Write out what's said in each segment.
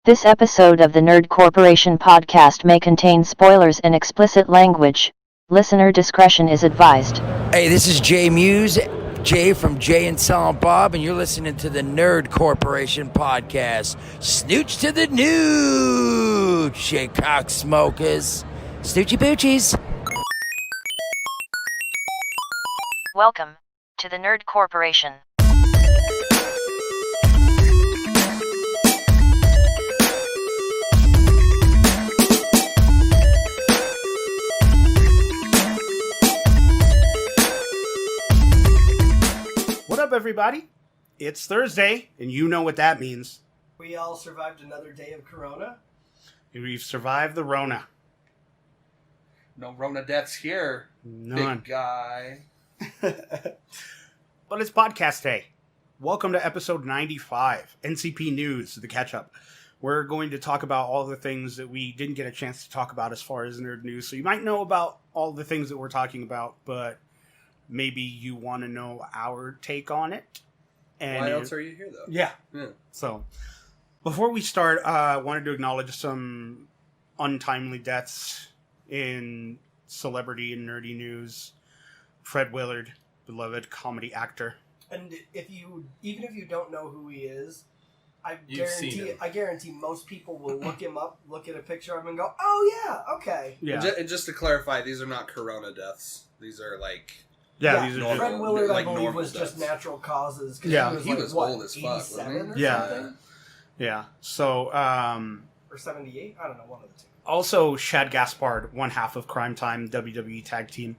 This episode of the Nerd Corporation podcast may contain spoilers and explicit language. Listener discretion is advised. Hey, this is Jay Muse, Jay from Jay and Silent Bob, and you're listening to the Nerd Corporation podcast. Snooch to the nooch, you cocksmokers. Snoochie boochies. Welcome to the Nerd Corporation. What up, everybody? It's Thursday, and you know what that means. We all survived another day of Corona. We've survived the Rona. No Rona deaths here, None. big guy. But it's podcast day. Welcome to episode 95, NCP News, the catch-up. We're going to talk about all the things that we didn't get a chance to talk about as far as nerd news. So you might know about all the things that we're talking about, but maybe you want to know our take on it. And Why else are you here, though? Yeah. So, before we start, I wanted to acknowledge some untimely deaths in celebrity and nerdy news. Fred Willard, beloved comedy actor. And even if you don't know who he is, I You've seen him. guarantee most people will look him up, look at a picture of him, and go, "Oh yeah, okay." Yeah. And just to clarify, these are not Corona deaths. These are like... Yeah, these are normal. Fred Willard, like I believe, normal was just deaths. natural causes. 'Cause Yeah. he was what, old as fuck, wasn't 87 or he? Yeah. something? Yeah. So, Or 78? I don't know, one of the two. also Shad Gaspard, one half of Crime Time WWE Tag Team.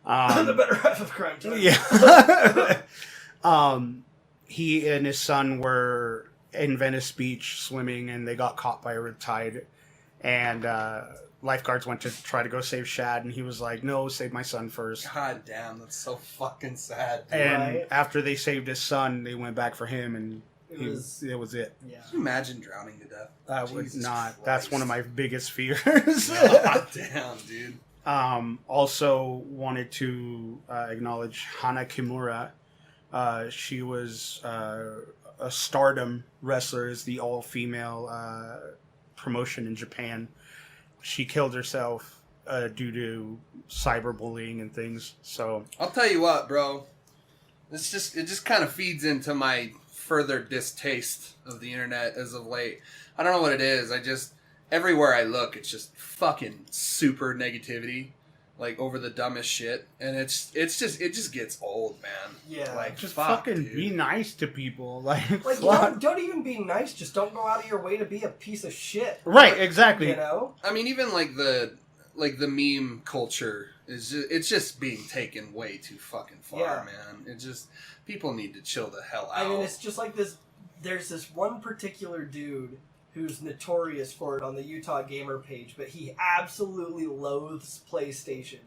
The better half of Crime Time. Yeah. He and his son were in Venice Beach swimming, and they got caught by a riptide. And lifeguards went to try to go save Shad, and he was like, "No, save my son first." God damn, that's so fucking sad. Dude. And Right. after they saved his son, they went back for him, and It it was- was it. Yeah. Can you imagine drowning to death? I would Jesus not. Christ. That's one of my biggest fears. God damn, dude. Also wanted to acknowledge Hana Kimura. She was a Stardom wrestler, is the all-female promotion in Japan. She killed herself due to cyberbullying and things. So I'll tell you what, bro. It just kind of feeds into my further distaste of the internet as of late. I don't know what it is. Everywhere I look, it's just fucking super negativity, like over the dumbest shit, and it just gets old, man. Yeah. Like just fuck, fucking dude. be nice to people. Like Like, don't even be nice. Just don't go out of your way to be a piece of shit. right, exactly. You know? I mean, even like the meme culture it's just being taken way too fucking far, Yeah. man. It just people need to chill the hell out. I mean, it's just like this. There's this one particular dude who's notorious for it on the Utah Gamer page, but he absolutely loathes PlayStation.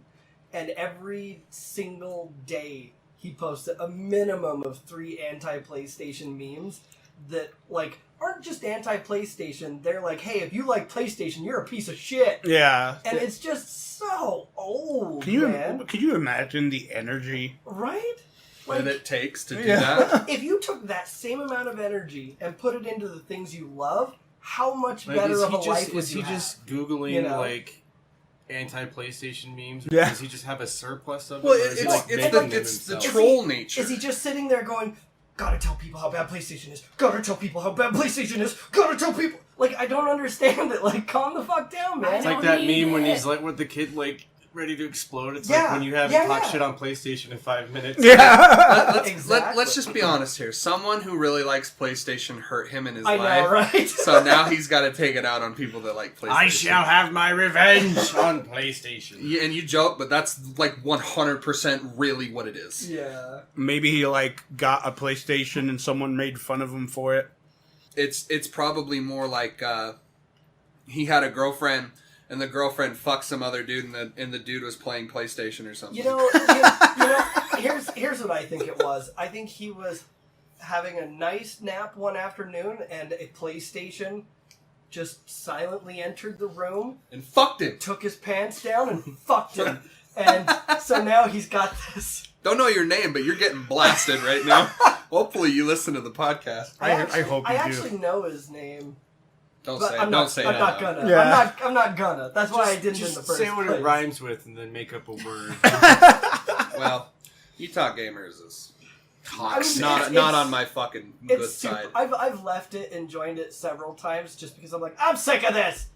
And every single day he posts a minimum of 3 anti-PlayStation memes that, like, aren't just anti-PlayStation. They're like, hey, if you like PlayStation, you're a piece of shit. Yeah. And it's just so old, Can man. you imagine the energy? Right? what it takes to do Yeah. that. If you took that same amount of energy and put it into the things you love, how much Like, better is of he a just, life would is you he have? just Googling, You know? like, anti-PlayStation memes? Or Yeah. does he just have a surplus of it? Well, or is he, like, making them it's the himself? troll nature. Is he just sitting there going, gotta tell people how bad PlayStation is, gotta tell people how bad PlayStation is, gotta tell people... Like, I don't understand it. Like, calm the fuck down, man. It's like that meme when he's, like, with the kid, like, ready to explode. It's Yeah, like when you have yeah, talk yeah. shit on PlayStation in 5 minutes. Yeah. Let's just be honest here. Someone who really likes PlayStation hurt him in his I life. know, right? So now he's got to take it out on people that like PlayStation. I shall have my revenge on PlayStation. Yeah, and you joke, but that's like 100% really what it is. Yeah. Maybe he like got a PlayStation and someone made fun of him for it. It's probably more like he had a girlfriend and the girlfriend fucked some other dude and the dude was playing PlayStation or something. You know, here's what I think it was. I think he was having a nice nap one afternoon and a PlayStation just silently entered the room, and fucked him. took his pants down and fucked him. And so now he's got this. Don't know your name, but you're getting blasted right now. Hopefully you listen to the podcast. I hope you I do. actually know his name. Don't But say I'm it. not, Don't say I'm it. not gonna. Yeah. I'm not gonna. That's why I didn't in Just the first say what place. it rhymes with and then make up a word. Well, Utah Gamers is I mean, not it's- on my fucking good It's super, side. I've left it and joined it several times just because I'm like, I'm sick of this.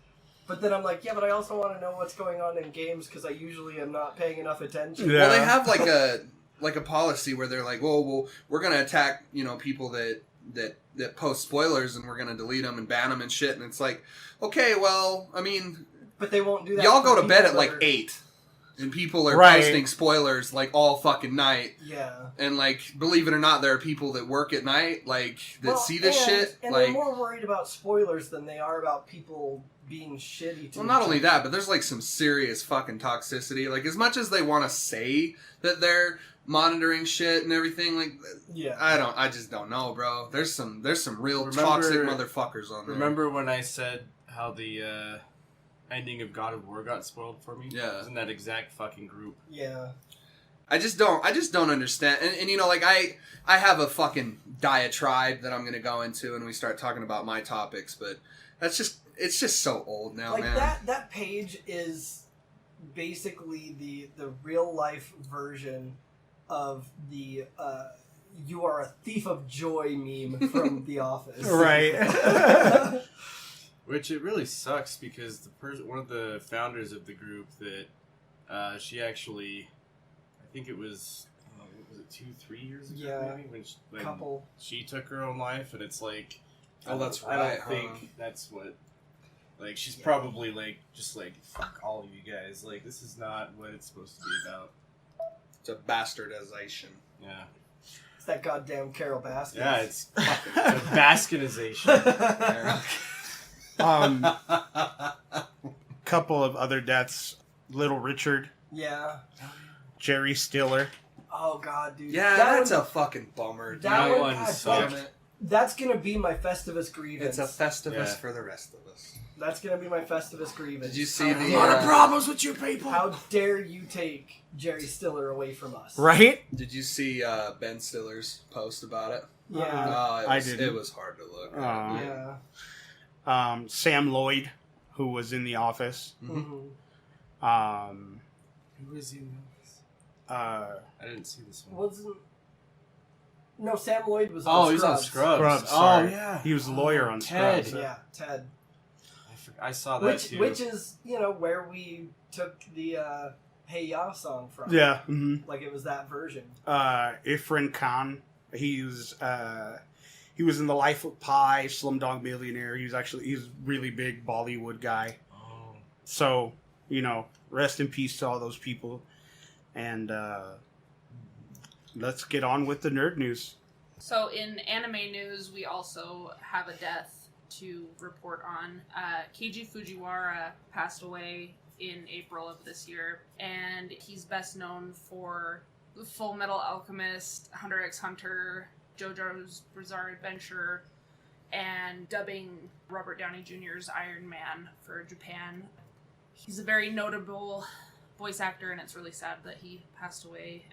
But then I'm like, yeah, but I also want to know what's going on in games because I usually am not paying enough attention. Yeah. Well, they have like a policy where they're like, well, we're gonna attack people that post spoilers and we're gonna delete them and ban them and shit. And it's like, okay, well, I mean, But they won't do that. y'all for go to bed at people like that are- 8, and people are Right. posting spoilers like all fucking night. Yeah. And like, believe it or not, there are people that work at night like that Well, see this and- shit. And Like, they're more worried about spoilers than they are about people being shitty to well, not each only other. that, but there's like some serious fucking toxicity. Like, as much as they want to say that they're monitoring shit and everything, like, Yeah. I just don't know, bro. There's some real toxic motherfuckers on there. Remember when I said how the ending of God of War got spoiled for me? Yeah. It was in that exact fucking group. Yeah. I just don't understand. And you know, like, I have a fucking diatribe that I'm gonna go into when we start talking about my topics, but it's just so old now, Like man. that page is basically the real life version of the "you are a thief of joy" meme from The Office. Right. Which it really sucks because one of the founders of the group that she actually, I think it was, what was it, 2-3 years ago? Yeah. Maybe when Couple. she took her own life, and it's like, Oh, that's I right, don't think huh? that's what. Like, she's Yeah. probably like just like, fuck all of you guys. Like, this is not what it's supposed to be about. It's a bastardization. Yeah. It's that goddamn Carol Baskin. Yeah, it's fucking Baskinization. Couple of other deaths. Little Richard, Yeah. Jerry Stiller. Oh god, dude. Yeah, That that's one- a fucking bummer. Dude. That That one, one God, sucked. fuck. That's gonna be my Festivus grievance. It's a Festivus Yeah. for the rest of us. That's gonna be my Festivus grievance. Did you see How the, dare- problems with you people. How dare you take Jerry Stiller away from us? Right? Did you see Ben Stiller's post about it? Yeah. I didn't. It was hard to look. Aw. Yeah. Sam Lloyd, who was in The Office. Mhm. Who is he? Uh, I didn't see this one. Wasn't. No, Sam Lloyd was. Oh, on he's on Scrubs. Scrubs. Scrubs, Oh, sorry. yeah. He was a lawyer on Ted. Scrubs. Yeah, Ted. I saw that too. Which is where we took the "Hey Ya" song from. Yeah. hmm Like it was that version. Ifrin Khan. He was in The Life of Pi, Slumdog Millionaire. He's a really big Bollywood guy. Oh. So, rest in peace to all those people. And let's get on with the nerd news. So in anime news, we also have a death to report on. Keiji Fujiwara passed away in April of this year, and he's best known for Full Metal Alchemist, Hunter x Hunter, JoJo's Bizarre Adventure, and dubbing Robert Downey Jr.'s Iron Man for Japan. He's a very notable voice actor, and it's really sad that he passed away.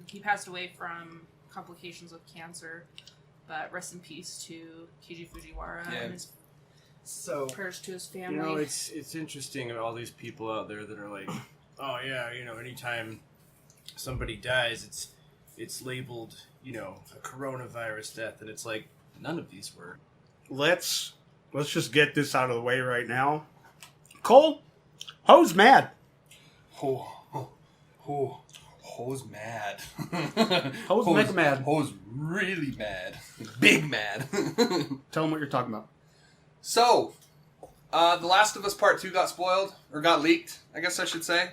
He passed away from complications with cancer, but rest in peace to Keiji Fujiwara Yeah. and his So prayers to his You family. know, it's interesting about all these people out there that are like, oh yeah, anytime somebody dies, it's labeled, a coronavirus death, and it's like none of these were. Let's just get this out of the way right now. Cole, who's mad? Ho's mad. Ho's mega mad. Ho's really mad. Big mad. Tell them what you're talking about. So, The Last of Us Part 2 got spoiled, or got leaked, I guess I should say.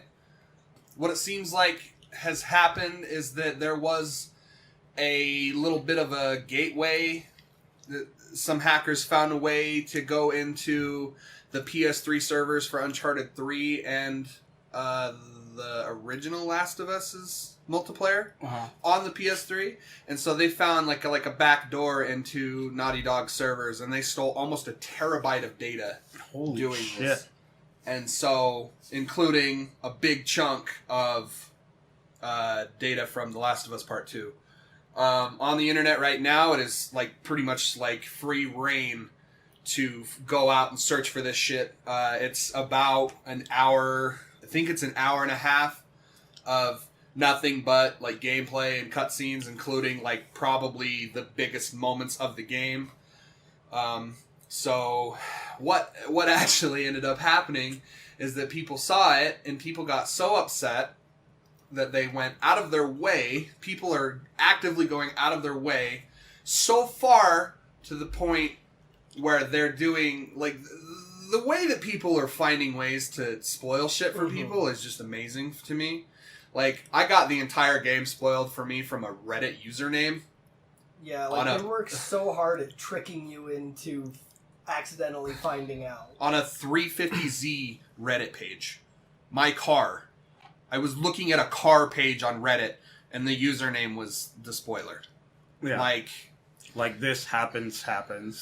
What it seems like has happened is that there was a little bit of a gateway. Some hackers found a way to go into the PS3 servers for Uncharted 3 and the original Last of Us's multiplayer on the PS3, and so they found like a back door into Naughty Dog servers, and they stole almost a terabyte of data doing this, and so including a big chunk of data from The Last of Us Part 2. On the internet right now, it is like pretty much like free reign to go out and search for this shit. It's about an hour. I think it's an hour and a half of nothing but like gameplay and cutscenes, including like probably the biggest moments of the game. So what actually ended up happening is that people saw it and people got so upset that they went out of their way. People are actively going out of their way so far to the point where they're doing like the way that people are finding ways to spoil shit for people is just amazing to me. Like, I got the entire game spoiled for me from a Reddit username. Yeah, like, they work so hard at tricking you into accidentally finding out. On a 350Z Reddit page. My car. I was looking at a car page on Reddit, and the username was the spoiler. Yeah. Like this happens.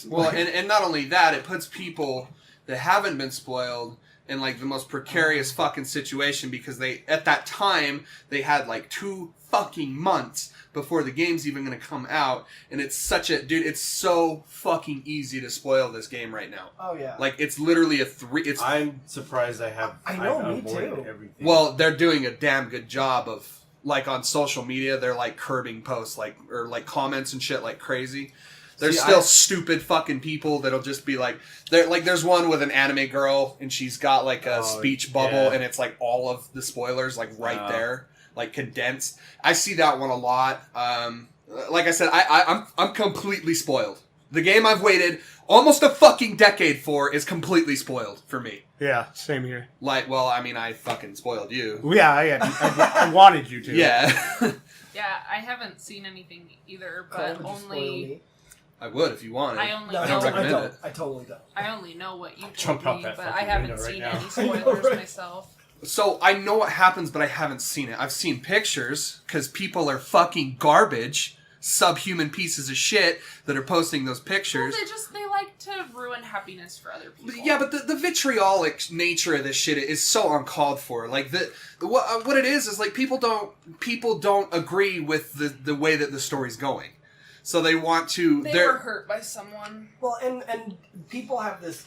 Well, and not only that, it puts people that haven't been spoiled in like the most precarious fucking situation, because they, at that time, they had like 2 fucking months before the game's even going to come out, and it's it's so fucking easy to spoil this game right now. Oh yeah. Like, it's literally I'm surprised I've avoided too. everything. Well, they're doing a damn good job of, like, on social media, they're like curbing posts, like, or like comments and shit like crazy. There's still stupid fucking people that'll just be like, there's one with an anime girl, and she's got like a speech bubble, and it's like all of the spoilers like right there, like condensed. I see that one a lot. Like I said, I'm completely spoiled. The game I've waited almost a fucking decade for is completely spoiled for me. Yeah, same here. Like, well, I mean, I fucking spoiled you. Yeah, I wanted you to. Yeah. Yeah, I haven't seen anything either, but only... I would if you wanted. I only I know... don't recommend it. I totally don't. I only know what you Jump told out me, that but fucking I haven't window right seen now. any spoilers myself. So, I know what happens, but I haven't seen it. I've seen pictures, because people are fucking garbage, subhuman pieces of shit that are posting those pictures. Well, they like to ruin happiness for other people. Yeah, but the vitriolic nature of this shit is so uncalled for. Like, what it is like people don't agree with the way that the story's going. So they want to... They were hurt by someone. Well, and people have this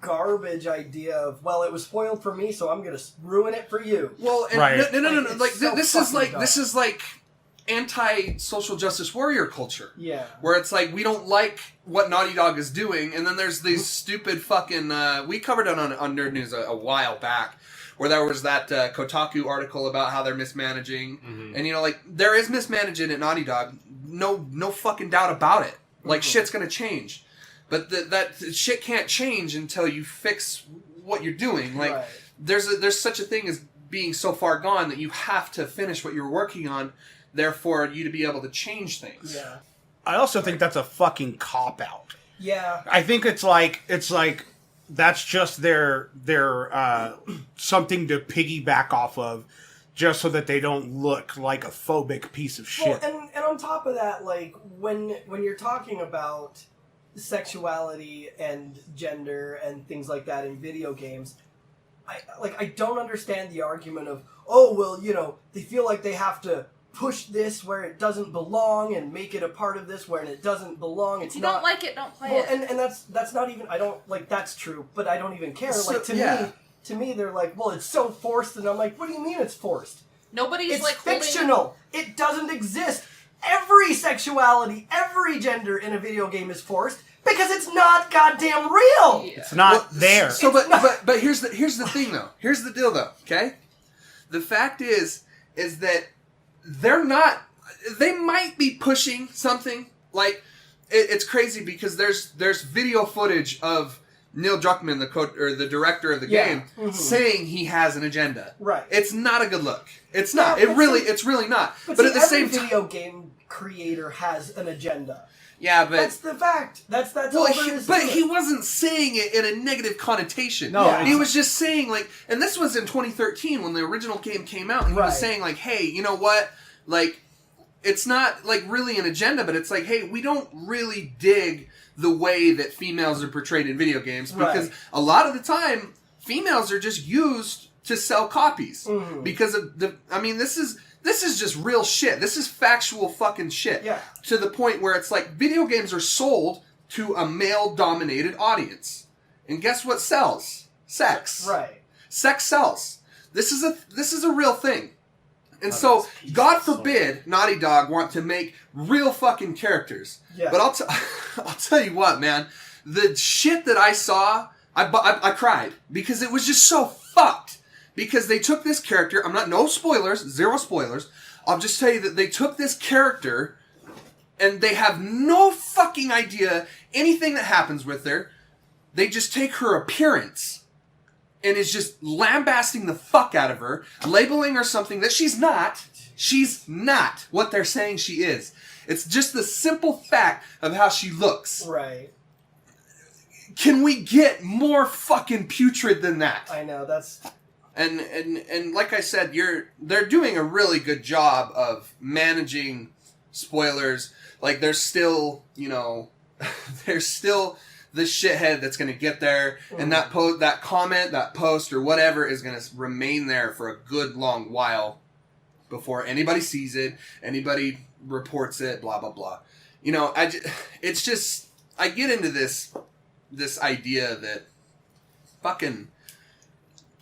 garbage idea of, well, it was spoiled for me, so I'm going to ruin it for you. Well, and right. No. Like, so this is like anti-social justice warrior culture. Yeah. Where it's like, we don't like what Naughty Dog is doing, and then there's these stupid fucking... we covered it on Nerd News a while back, where there was that Kotaku article about how they're mismanaging. Mm-hmm. And, like, there is mismanaging at Naughty Dog. No fucking doubt about it. Like, shit's gonna change. But that shit can't change until you fix what you're doing. Like, right. There's such a thing as being so far gone that you have to finish what you're working on, therefore you to be able to change things. Yeah. I also think that's a fucking cop-out. Yeah. I think it's like that's just their something to piggyback off of, just so that they don't look like a phobic piece of shit. Well, and on top of that, like, when you're talking about sexuality and gender and things like that in video games, I don't understand the argument of, oh, well, they feel like they have to push this where it doesn't belong and make it a part of this where it doesn't belong. It's if you not, don't like it, don't play well, it. And that's not even, I don't, like, that's true, but I don't even care. So, like, to me, they're like, well, it's so forced, and I'm like, what do you mean it's forced? Nobody's It's like fictional. It doesn't exist. Every sexuality, every gender in a video game is forced because it's not goddamn real. Yeah. It's not there. So, but here's the thing though. Here's the deal though. Okay, the fact is that they're not. They might be pushing something. Like, it's crazy because there's video footage of Neil Druckmann, the director of the game, saying he has an agenda. Right. It's not a good look. It's not. Yeah, It's really not. But at the same every time, video game creator has an agenda. yeah, but That's the fact. That's all well, there is but to it. he wasn't saying it in a negative connotation. No, Yeah. He was just saying, like, and this was in 2013 when the original game came out, and he was Right. saying, like, hey, you know what? Like, it's not, like, really an agenda, but it's like, hey, we don't really dig the way that females are portrayed in video games, because Right. a lot of the time, females are just used to sell copies. Mhm. Because of this is just real shit. This is factual fucking shit. Yeah. To the point where it's like, video games are sold to a male-dominated audience. And guess what sells? Sex. Right. Sex sells. This is a real thing. And so, God forbid Naughty Dog want to make real fucking characters. Yeah. But I'll tell you what, man. The shit that I saw, I cried. Because it was just so fucked. Because they took this character, no spoilers, zero spoilers. I'll just tell you that they took this character and they have no fucking idea anything that happens with her. They just take her appearance and is just lambasting the fuck out of her, labeling her something that she's not. She's not what they're saying she is. It's just the simple fact of how she looks. Right. Can we get more fucking putrid than that? I know, that's... And like I said, they're doing a really good job of managing spoilers. Like, there's still, there's still the shithead that's going to get there, and that comment, that post, or whatever is going to remain there for a good long while before anybody sees it, anybody reports it, blah, blah, blah. It's just, I get into this idea that fucking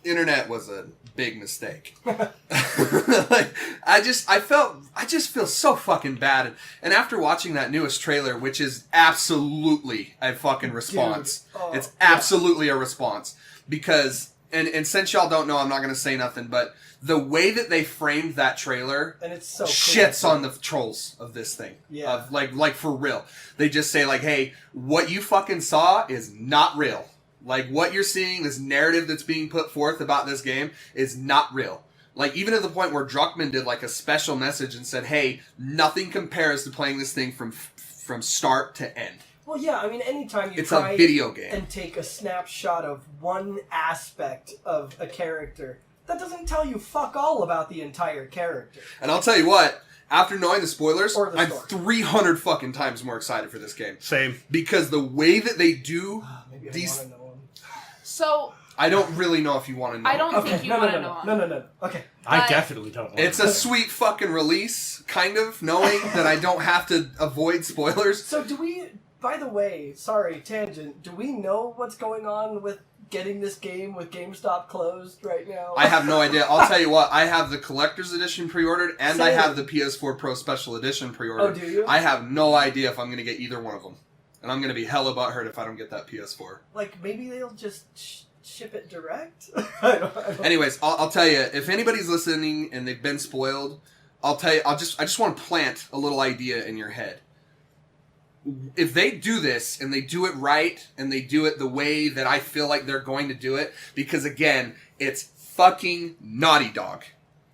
internet was a big mistake. Like, I just feel so fucking bad. And after watching that newest trailer, which is absolutely a fucking response. It's absolutely a response. Because, and since y'all don't know, I'm not going to say nothing, but the way that they framed that trailer and it's so shits cool. on the trolls of this thing. Yeah. Of like for real. They just say like, hey, what you fucking saw is not real. Like, what you're seeing, this narrative that's being put forth about this game, is not real. Like, even to the point where Druckmann did, like, a special message and said, hey, nothing compares to playing this thing from start to end. Well, yeah, I mean, anytime you It's try a video game. and take a snapshot of one aspect of a character, that doesn't tell you fuck all about the entire character. And I'll tell you what, after knowing the spoilers, Or the I'm story. 300 fucking times more excited for this game. Same. Because the way that they do Maybe I these... want to know him. So I don't really know if you want to know. I don't think you want to know. No. Okay. I But- definitely don't want It's to. a sweet fucking release, kind of, knowing that I don't have to avoid spoilers. So do we, by the way, sorry, tangent, do we know what's going on with getting this game with GameStop closed right now? I have no idea. I'll tell you what, I have the Collector's Edition pre-ordered, and I Same. have the PS4 Pro Special Edition pre-ordered. Oh, do you? I have no idea if I'm going to get either one of them. And I'm going to be hella butthurt if I don't get that PS4. Like, maybe they'll just ship it direct? I don't Anyways, I'll tell you, if anybody's listening and they've been spoiled, I'll tell you, I just want to plant a little idea in your head. If they do this, and they do it right, and they do it the way that I feel like they're going to do it, because again, it's fucking Naughty Dog.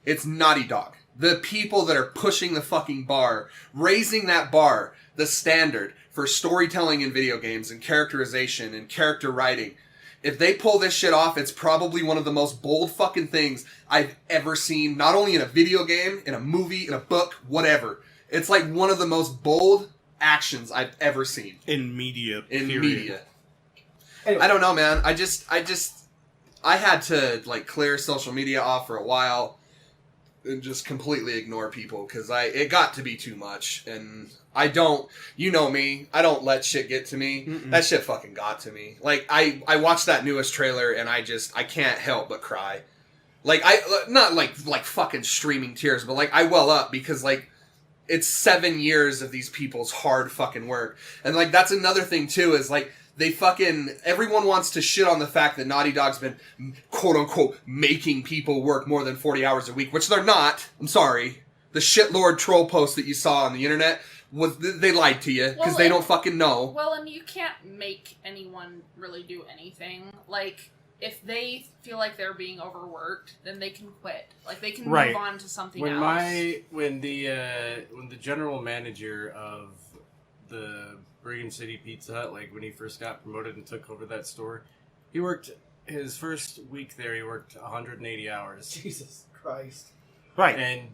It's Naughty Dog. The people that are pushing the fucking bar, raising that bar, the standard for storytelling in video games, and characterization, and character writing. If they pull this shit off, it's probably one of the most bold fucking things I've ever seen, not only in a video game, in a movie, in a book, whatever. It's like one of the most bold actions I've ever seen. In media. In period. media. Anyway. I don't know, man. I had to, like, clear social media off for a while and just completely ignore people, because it got to be too much, and I don't, you know me, I don't let shit get to me. Mm-mm. That shit fucking got to me. Like, I watched that newest trailer, and I can't help but cry. Like, not like fucking streaming tears, but like, I well up, because like, it's 7 years of these people's hard fucking work. And like, that's another thing too, is like, everyone wants to shit on the fact that Naughty Dog's been, quote unquote, making people work more than 40 hours a week, which they're not. I'm sorry. The shitlord troll post that you saw on the internet, they lied to you, because they don't fucking know. Well, and you can't make anyone really do anything. Like, if they feel like they're being overworked, then they can quit. Like, they can Right. move on to something When else. when the general manager of the Brigham City Pizza Hut, like when he first got promoted and took over that store, he worked his first week there. He worked 180 hours, Jesus Christ. Right. and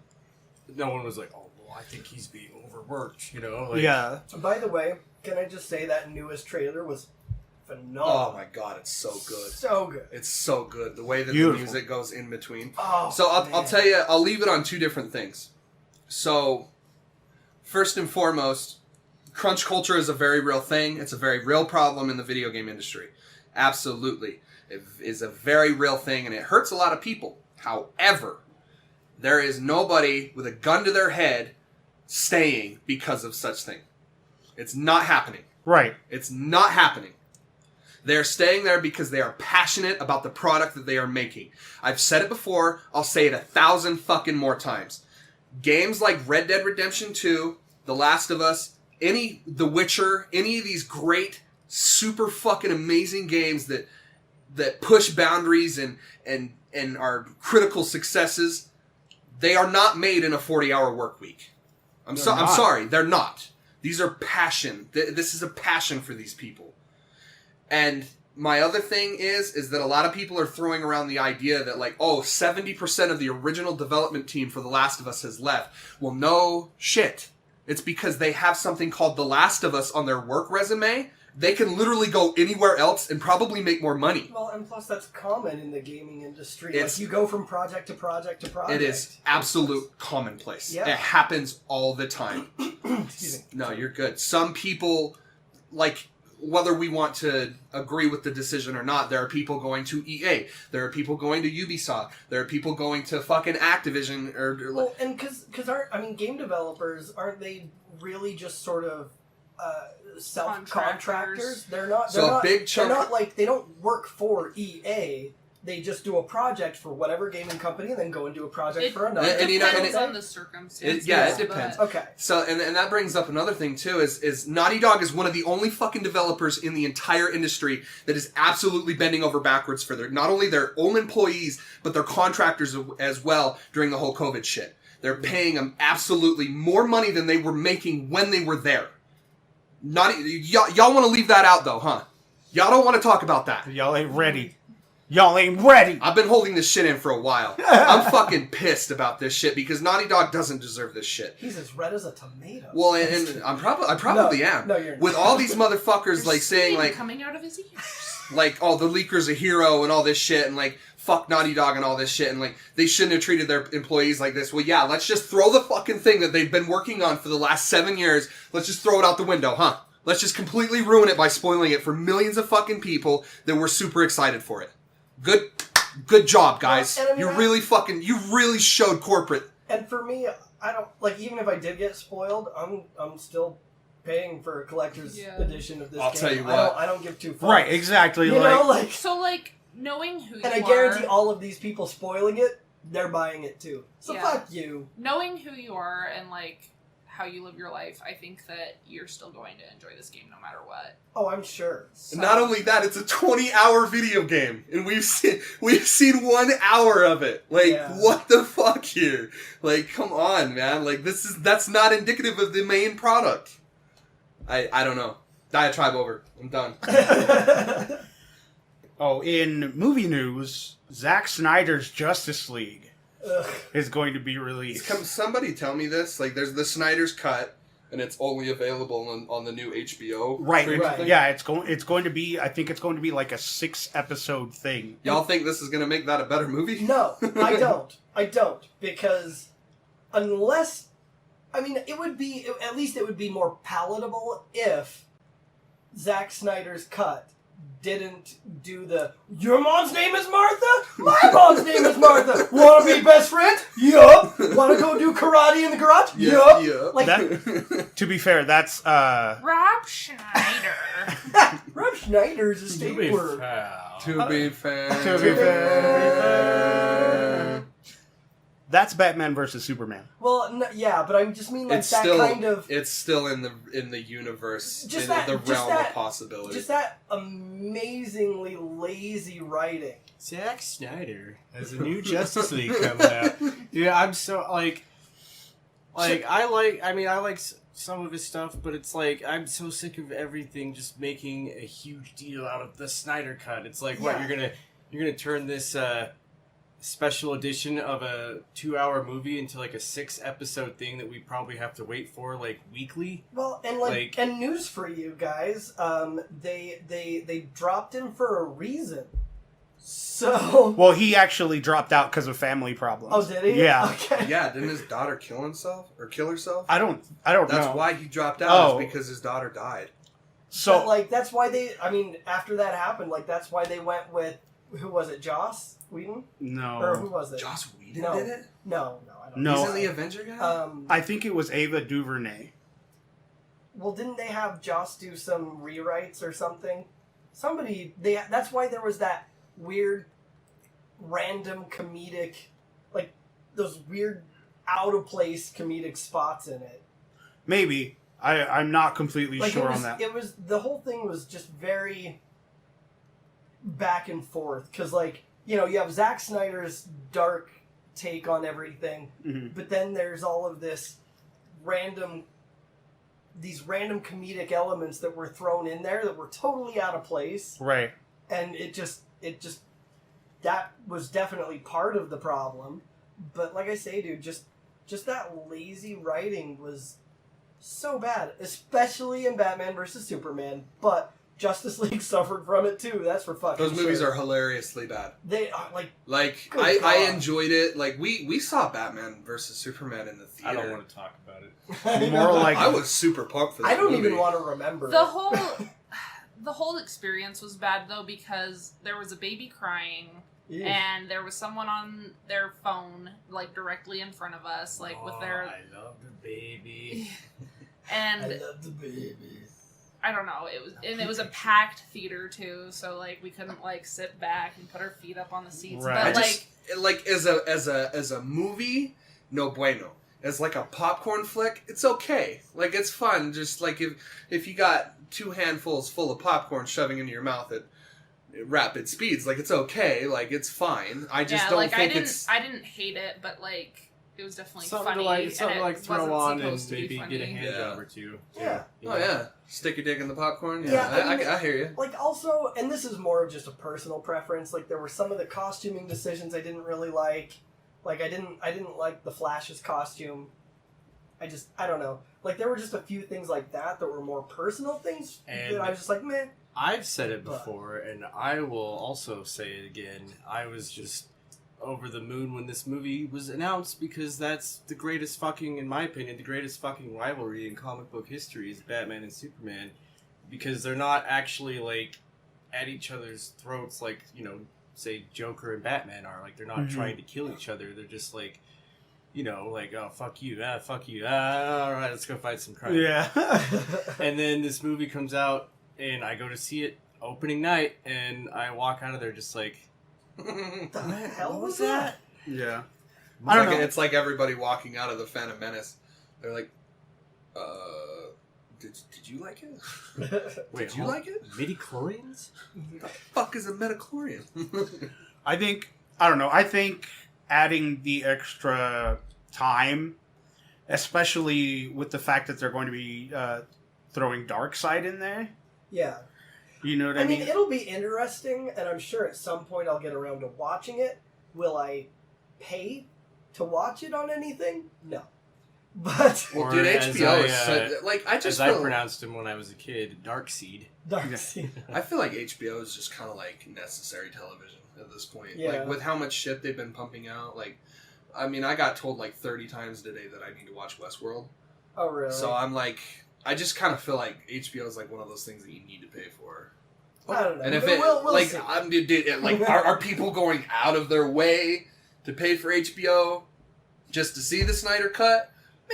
no one was like, "Oh, well, I think he's being overworked." You know, like, Yeah. By the way, can I just say that newest trailer was phenomenal. Oh my god, it's so good. So good. It's so good. The way that Beautiful. the music goes in between. Oh, So I'll man. tell you, I'll leave it on two different things. So, first and foremost, crunch culture is a very real thing. It's a very real problem in the video game industry. Absolutely. It is a very real thing, and it hurts a lot of people. However, there is nobody with a gun to their head staying because of such thing. It's not happening. Right. It's not happening. They're staying there because they are passionate about the product that they are making. I've said it before. I'll say it 1,000 fucking more times. Games like Red Dead Redemption 2, The Last of Us, The Witcher, any of these great, super fucking amazing games that push boundaries and are critical successes, they are not made in a 40-hour work week. I'm sorry, they're not. These are passion. This is a passion for these people. And my other thing is that a lot of people are throwing around the idea that 70% of the original development team for The Last of Us has left. Well, no shit. It's because they have something called The Last of Us on their work resume. They can literally go anywhere else and probably make more money. Well, and plus that's common in the gaming industry. You go from project to project to project. It is absolute commonplace. Yeah. It happens all the time. Excuse me. No, you're good. Some people, whether we want to agree with the decision or not, there are people going to EA. There are people going to Ubisoft. There are people going to fucking Activision. Well, and because game developers, aren't they really just sort of self-contractors? They're not. They don't work for EA. They just do a project for whatever gaming company, and then go and do a project for another. It depends on the circumstances. It depends. Okay. So, and that brings up another thing too. Is Naughty Dog is one of the only fucking developers in the entire industry that is absolutely bending over backwards for not only their own employees but their contractors as well during the whole COVID shit. They're paying them absolutely more money than they were making when they were there. Y'all want to leave that out though, huh? Y'all don't want to talk about that. Y'all ain't ready. Y'all ain't ready. I've been holding this shit in for a while. I'm fucking pissed about this shit because Naughty Dog doesn't deserve this shit. He's as red as a tomato. Well, and I probably am. No, you're not. With all these motherfuckers There's saying steam coming out of his ears. the leaker's a hero and all this shit and fuck Naughty Dog and all this shit and they shouldn't have treated their employees like this. Well, yeah, let's just throw the fucking thing that they've been working on for the last 7 years. Let's just throw it out the window, huh? Let's just completely ruin it by spoiling it for millions of fucking people that were super excited for it. Good job, guys. Well, you really showed corporate. And for me, I don't even if I did get spoiled, I'm still paying for a collector's edition of this game. I'll tell you what. I don't give two fucks. Right, exactly. Knowing who you and are. I guarantee all of these people spoiling it, they're buying it too. So Yeah. fuck you. Knowing who you are and how you live your life, I think that you're still going to enjoy this game no matter what. Oh, I'm sure. So, Not only that, it's a 20-hour video game, and we've seen 1 hour of it. What the fuck here? Come on, man. That's not indicative of the main product. I don't know. Diatribe over. I'm done. In movie news, Zack Snyder's Justice League is going to be released. Somebody tell me this. There's the Snyder's Cut, and it's only available on the new HBO. Right. Thing. Yeah, it's going to be. I think it's going to be a 6-episode thing. Y'all think this is going to make that a better movie? No, I don't. I don't, because unless, it would be, at least it would be more palatable if Zack Snyder's cut didn't do the, your mom's name is Martha? My mom's name is Martha! Wanna be best friends? Yup! Wanna go do karate in the garage? Yup! Yeah. To be fair, that's Rob Schneider. Rob Schneider is a state word. To be fair. That's Batman versus Superman. Well, yeah, but I just mean It's still in the universe, Just in that- the just realm that- of possibility. Just that amazingly lazy writing. Zack Snyder has a new Justice League coming out. Dude, I'm so I like some of his stuff, but it's I'm so sick of everything just making a huge deal out of the Snyder Cut. It's what Yeah. you're gonna turn this special edition of a 2-hour movie into a 6-episode thing that we probably have to wait for weekly. Well, and and news for you guys, they dropped him for a reason. So... Well, he actually dropped out because of family problems. Oh, did he? Yeah. Okay. Yeah, didn't his daughter kill herself? I don't know. That's why he dropped out, Oh. is because his daughter died. So, But, like, that's why they... I mean, after that happened, like, that's why they went with... Who was it? Joss Whedon? no. Or who was it? Joss Whedon No. did it? No, I don't No. know. He's in the Avenger guy? I think it was Ava DuVernay. Well, didn't they have Joss do some rewrites or something? That's why there was that weird, random comedic, like, those weird, out-of-place comedic spots in it. Maybe. I'm not completely Like, sure on that. The whole thing was just very back and forth. Because, like, you know, you have Zack Snyder's dark take on everything, Mhm. but then there's all of these random comedic elements that were thrown in there that were totally out of place. Right. And it just that was definitely part of the problem. But like I say, dude, just that lazy writing was so bad, especially in Batman vs Superman. But Justice League suffered from it too. That's for fucking Those movies sure. are hilariously bad. They are Like, Good I God. enjoyed it. Like, we saw Batman versus Superman in the theater. I don't want to talk about it. More like I was super pumped for that I don't movie. even want to remember The it. whole experience was bad though because there was a baby crying Yeah. and there was someone on their phone like directly in front of us like with their I love the baby. and I love the baby. I don't know, it was a packed theater too, so like we couldn't like sit back and put our feet up on the seats. Right. But Like as a movie, no bueno. As like a popcorn flick, it's okay. Like, it's fun. Just like if you got 2 handfuls full of popcorn shoving into your mouth at rapid speeds, like, it's okay. Like, it's fine. I just don't think it's. I didn't hate it, but like it was definitely Something funny. to like and it throw wasn't on and supposed to be maybe funny. get a hand Yeah. job or two. Yeah. You Oh know? yeah, stick your dick in the popcorn. Yeah, I mean, I hear you. Like, also, and this is more of just a personal preference, like, there were some of the costuming decisions I didn't really like. Like, I didn't like the Flash's costume. I don't know. Like, there were just a few things like that were more personal things And- that I was just like, meh. I've said it before, and I will also say it again. I was just over the moon when this movie was announced because that's the greatest fucking, in my opinion, the greatest fucking rivalry in comic book history is Batman and Superman. Because they're not actually, like, at each other's throats like, you know, say Joker and Batman are. Like, they're not trying to kill each other. They're just like, you know, like, oh, fuck you, alright, let's go fight some crime. Yeah. And then this movie comes out, and I go to see it opening night, and I walk out of there just like, The hell what was that? Yeah. It's I don't like, know. It's like everybody walking out of the Phantom Menace. They're like, did you like it? wait, Did you like it? midi-chlorians? The fuck is a metachlorian? I think adding the extra time, especially with the fact that they're going to be throwing Darkseid in there. Yeah. You know what I mean, it'll be interesting, and I'm sure at some point I'll get around to watching it. Will I pay to watch it on anything? No. But Well, Or dude, as HBO I, is so, like, I just As I feel, pronounced him when I was a kid, Darkseid. Darkseid. I feel like HBO is just kind of like necessary television at this point. Yeah. Like, with how much shit they've been pumping out. Like, I mean, I got told like 30 times today that I need to watch Westworld. Oh, really? So I'm like, I just kind of feel like HBO is like one of those things that you need to pay for. I don't know. And if we'll like, see. are people going out of their way to pay for HBO just to see the Snyder Cut?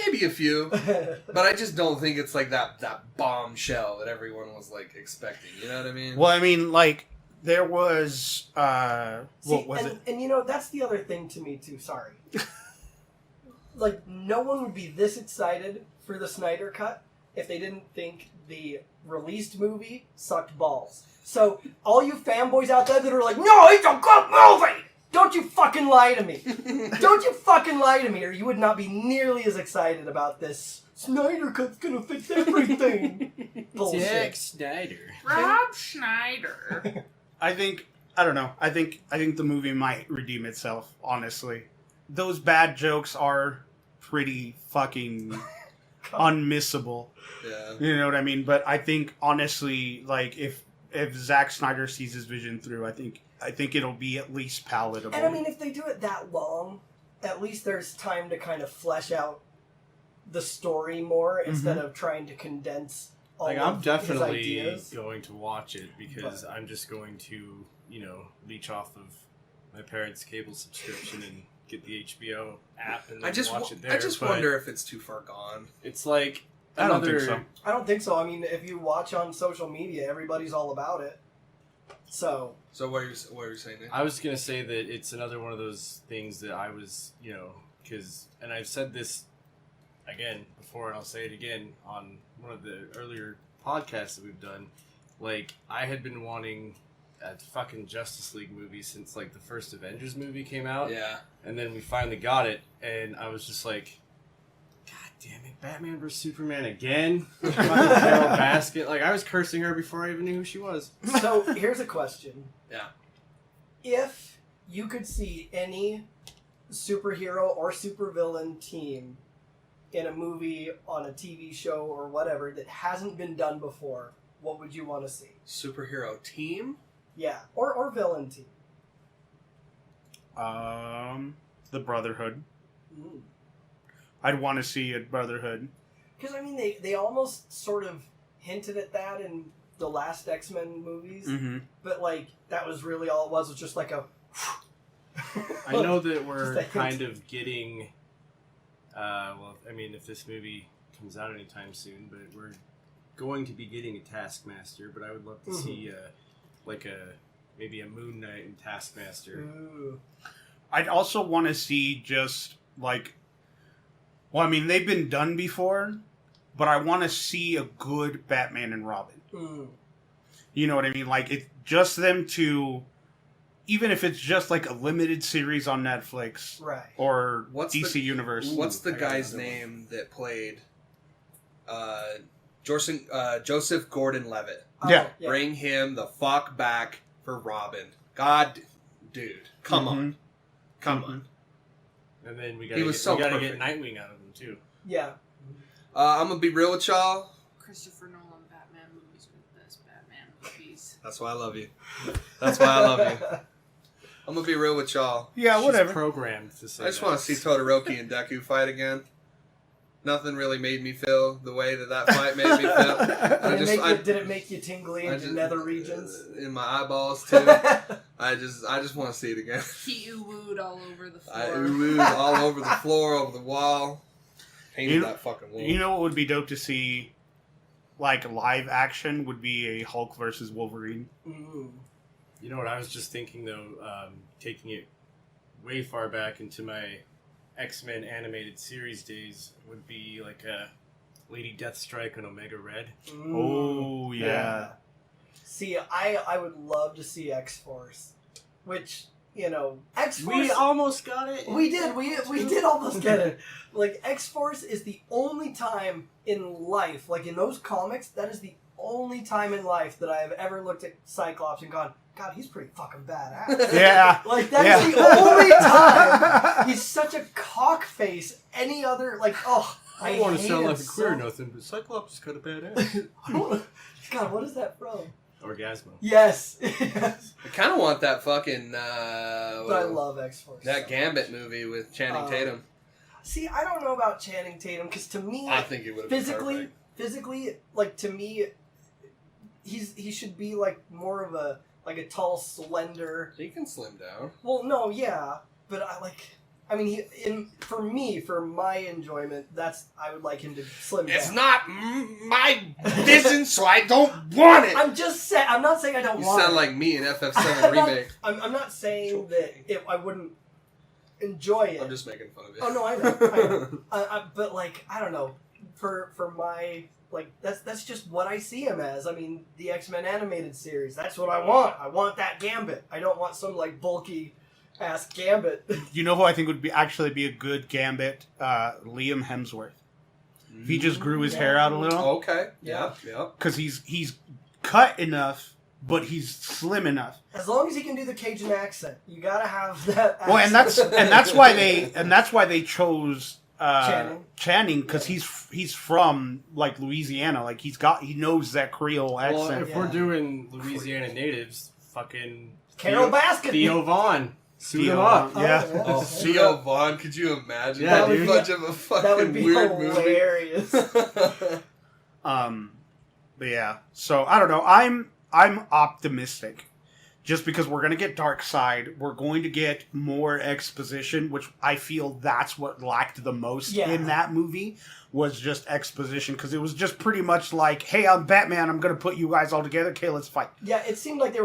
Maybe a few, but I just don't think it's like that bombshell that everyone was like expecting. You know what I mean? Well, I mean, like, there was, See, what was it? And you know, that's the other thing to me too, sorry. Like, no one would be this excited for the Snyder Cut if they didn't think the released movie sucked balls. So, all you fanboys out there that are like, no, it's a good movie! Don't you fucking lie to me. Don't you fucking lie to me, or you would not be nearly as excited about this. Snyder Cut's gonna fix everything. Bullshit. Snyder. Rob Schneider. I think the movie might redeem itself, honestly. Those bad jokes are pretty fucking unmissable. Yeah. You know what I mean? But I think, honestly, like, if Zack Snyder sees his vision through, I think I think it'll be at least palatable. And I mean, if they do it that long, at least there's time to kind of flesh out the story more instead of trying to condense all Like, of I'm his definitely ideas. going to watch it because I'm just going to, leech off of my parents' cable subscription and get the HBO app and then watch it there. I just but wonder if it's too far gone. it's like I don't think another. so. I don't think so. I mean, if you watch on social media, everybody's all about it. So what are you saying? Nick? I was gonna say that it's another one of those things that I was, and I've said this again before, and I'll say it again on one of the earlier podcasts that we've done. Like, I had been wanting a fucking Justice League movie since like the first Avengers movie came out. Yeah. And then we finally got it, and I was just like, God damn it, Batman vs Superman again? Fucking Carol Baskin. Like, I was cursing her before I even knew who she was. So here's a question. Yeah. If you could see any superhero or supervillain team in a movie, on a TV show, or whatever that hasn't been done before, what would you want to see? Superhero team? Yeah, or villain team. The Brotherhood. Mm. I'd want to see a Brotherhood. Because, I mean, they almost sort of hinted at that in the last X-Men movies, Mm-hmm. but, like, that was really all it was just like a... I know that Just we're a hint. kind of getting, if this movie comes out anytime soon, but we're going to be getting a Taskmaster, but I would love to see, maybe a Moon Knight and Taskmaster. Ooh. I'd also want to see just, like... Well, I mean, they've been done before, but I want to see a good Batman and Robin. Mm. You know what I mean? Like, it's just them to... Even if it's just, like, a limited series on Netflix. Right. Or What's DC the- Universe. What's the I got guy's another name that played Joseph Gordon-Levitt? Yeah. Bring him the fuck back for Robin. God, dude, come Mhm. on. Come on. And then we He gotta, was get, so we gotta perfect. get Nightwing out of him, too. Yeah. I'm gonna be real with y'all. Christopher Nolan Batman movies are the best Batman movies. That's why I love you. That's why I love you. I'm gonna be real with y'all. Yeah, She's whatever. programmed to say I just that. want to see Todoroki and Deku fight again. Nothing really made me feel the way that fight made me feel. Did it make you tingly in your nether regions? In my eyeballs too. I just want to see it again. He ooh-wooed all over the floor. I ooh-wooed all over the floor, over the wall. Painted that fucking wall. You know what would be dope to see, like, live action would be a Hulk versus Wolverine. Mm. You know what I was just thinking, though, taking it way far back into my X-Men animated series days would be like a Lady Deathstrike and Omega Red. Mm. Oh, yeah. See, I would love to see X-Force, which, X-Force... We almost got it. We did almost get it. Like, X-Force is the only time in life, like in those comics, that is the only time in life that I have ever looked at Cyclops and gone, God, he's pretty fucking badass. Yeah. Like, that's the only time. He's such a cockface. Any other, like, I don't want to hate sound him like a queer or so- nothing, but Cyclops is kind of badass. God, what is that from? Orgasmo. Yes. I kind of want that fucking. But I love X-Force. that so Gambit much. movie with Channing Tatum. See, I don't know about Channing Tatum, because to me, I think it would have been perfect. physically, like, to me, he should be, like, more of a tall, slender... He can slim down. Well, no, yeah, but for my enjoyment, I would like him to slim down. It's not my business, so I don't want it. I'm not saying I don't You want sound it. like me in FF7 remake. I'm not saying that I wouldn't enjoy it. I'm just making fun of it. Oh no, I know. But like, I don't know. For my that's just what I see him as. I mean, the X-Men animated series. That's what I want. I want that Gambit. I don't want some like bulky ass Gambit. You know who I think would actually be a good Gambit? Liam Hemsworth. If he just grew his hair out a little. Okay. Yeah. Because he's cut enough, but he's slim enough. As long as he can do the Cajun accent, you gotta have that. Accent. Well, and that's why they chose Channing, because he's from like Louisiana. Like he knows that Creole accent. Well, if we're doing Louisiana natives, fucking Carol Baskin. Theo Vaughn. Suit him Theo up. Vaughn. Yeah. Oh, Theo Vaughn, could you imagine? Yeah, That would dude. be much of a That fucking would be weird hilarious. movie. But yeah, so I don't know. I'm optimistic, just because we're gonna get Darkseid, we're going to get more exposition, which I feel that's what lacked the most in that movie, was just exposition, because it was just pretty much like, hey, I'm Batman, I'm gonna put you guys all together, okay, let's fight. Yeah, it seemed like they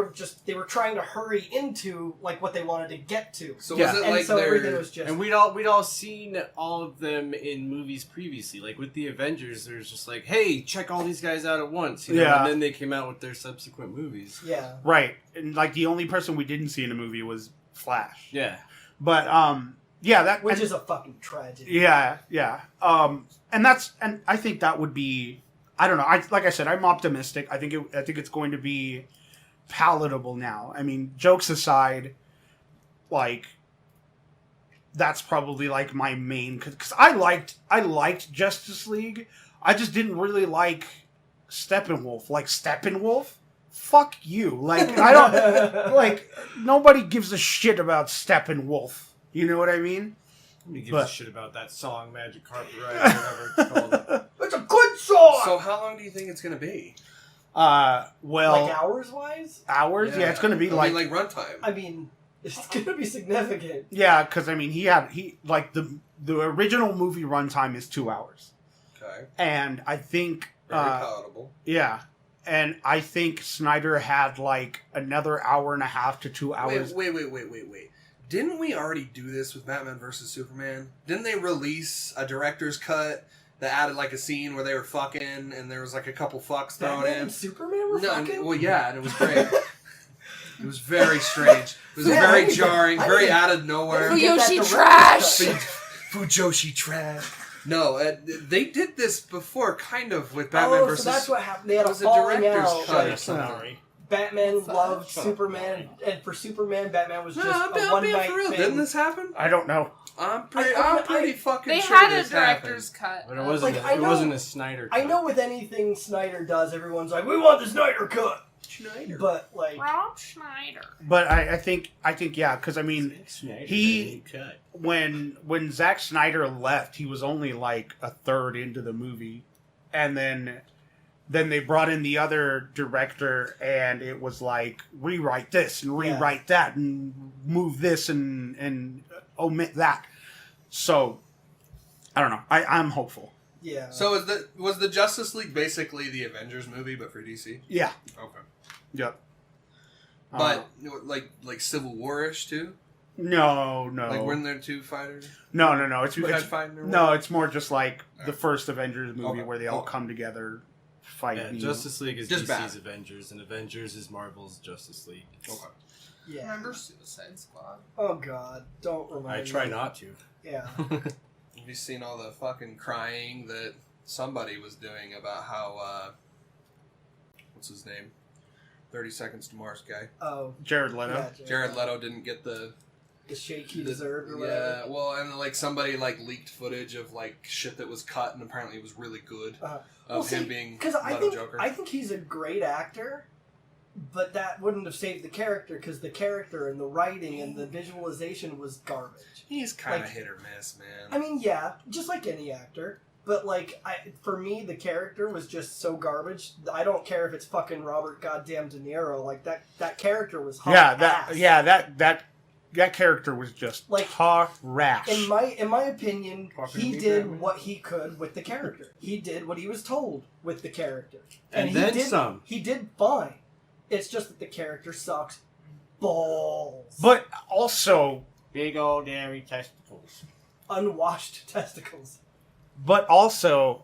were trying to hurry into like what they wanted to get to. So was it and like so everything was just And we'd all seen all of them in movies previously. Like with the Avengers, there's just like, hey, check all these guys out at once. You know? Yeah. And then they came out with their subsequent movies. yeah. Right, and like the only person we didn't see in the movie was Flash. Yeah. But yeah, that Which is a fucking tragedy. Yeah. And I think that would be, I don't know. Like I said, I'm optimistic. I think it's going to be palatable now. I mean, jokes aside, like that's probably like my main, because I liked Justice League. I just didn't really like Steppenwolf. Like Steppenwolf, fuck you. Like I don't like, nobody gives a shit about Steppenwolf. You know what I mean? Nobody gives a shit about that song, Magic Carpet Ride, or whatever it's called. It's a good song! So how long do you think it's going to be? Well, like hours-wise? hours? Yeah, it's going to be like runtime. I mean, it's going to be significant. yeah, because I mean, he like the original movie runtime is 2 hours, Okay. and I think Very palatable. yeah, and I think Snyder had like another hour and a half to 2 hours. Wait. Didn't we already do this with Batman vs. Superman? Didn't they release a director's cut that added like a scene where they were fucking and there was like a couple fucks thrown Batman in? and Superman were fucking? Well, yeah, and it was great. It was very strange. It was very jarring, very out of nowhere. Fuyoshi trash! Fujoshi trash. No, they did this before, kind of, with Batman versus... so that's what happened. They had a falling out. Like, Batman loved Superman, and for Superman, Batman was just a one-night for real. thing. Didn't this happen? I don't know. I'm pretty fucking They sure had a this director's happened. cut. But it wasn't. Like, It wasn't a Snyder cut. I know with anything Snyder does, everyone's like, "We want the Snyder cut." Schneider. But like, Rob Schneider. But I think yeah, because I mean, Snyder he cut. when Zack Snyder left, he was only like a third into the movie, and then they brought in the other director, and it was like rewrite this and rewrite that and move this and omit that. So I don't know. I'm hopeful. yeah. So was the Justice League basically the Avengers movie, but for DC? Yeah. Okay. Yep. But like Civil War-ish too? No. Like weren't there two fighters? No. It's fighting or no. It's more just like the first Avengers movie Okay. where they all come together, fight. Yeah, Justice League is Just DC's bad. Avengers, and Avengers is Marvel's Justice League. Okay. Yeah. Remember Suicide Squad? Oh God, don't remind me. I try not to. Yeah. Have you seen all the fucking crying that somebody was doing about how what's his name? 30 Seconds to Mars guy. Oh. Jared Leto. Yeah, Jared Leto didn't get the shake he deserved or whatever. Yeah, well, and like somebody like leaked footage of like shit that was cut, and apparently it was really good of him being Leto Joker. I think he's a great actor, but that wouldn't have saved the character because the character and the writing and the visualization was garbage. He's kind of like, hit or miss, man. I mean, yeah, just like any actor. But like, for me, the character was just so garbage. I don't care if it's fucking Robert goddamn De Niro. Like that character was hot ass. That character was just like trash. In my opinion, he did what he could with the character. He did what he was told with the character, And he then did, some. He did fine. It's just that the character sucks balls. But also, Big old hairy testicles. Unwashed testicles. But also,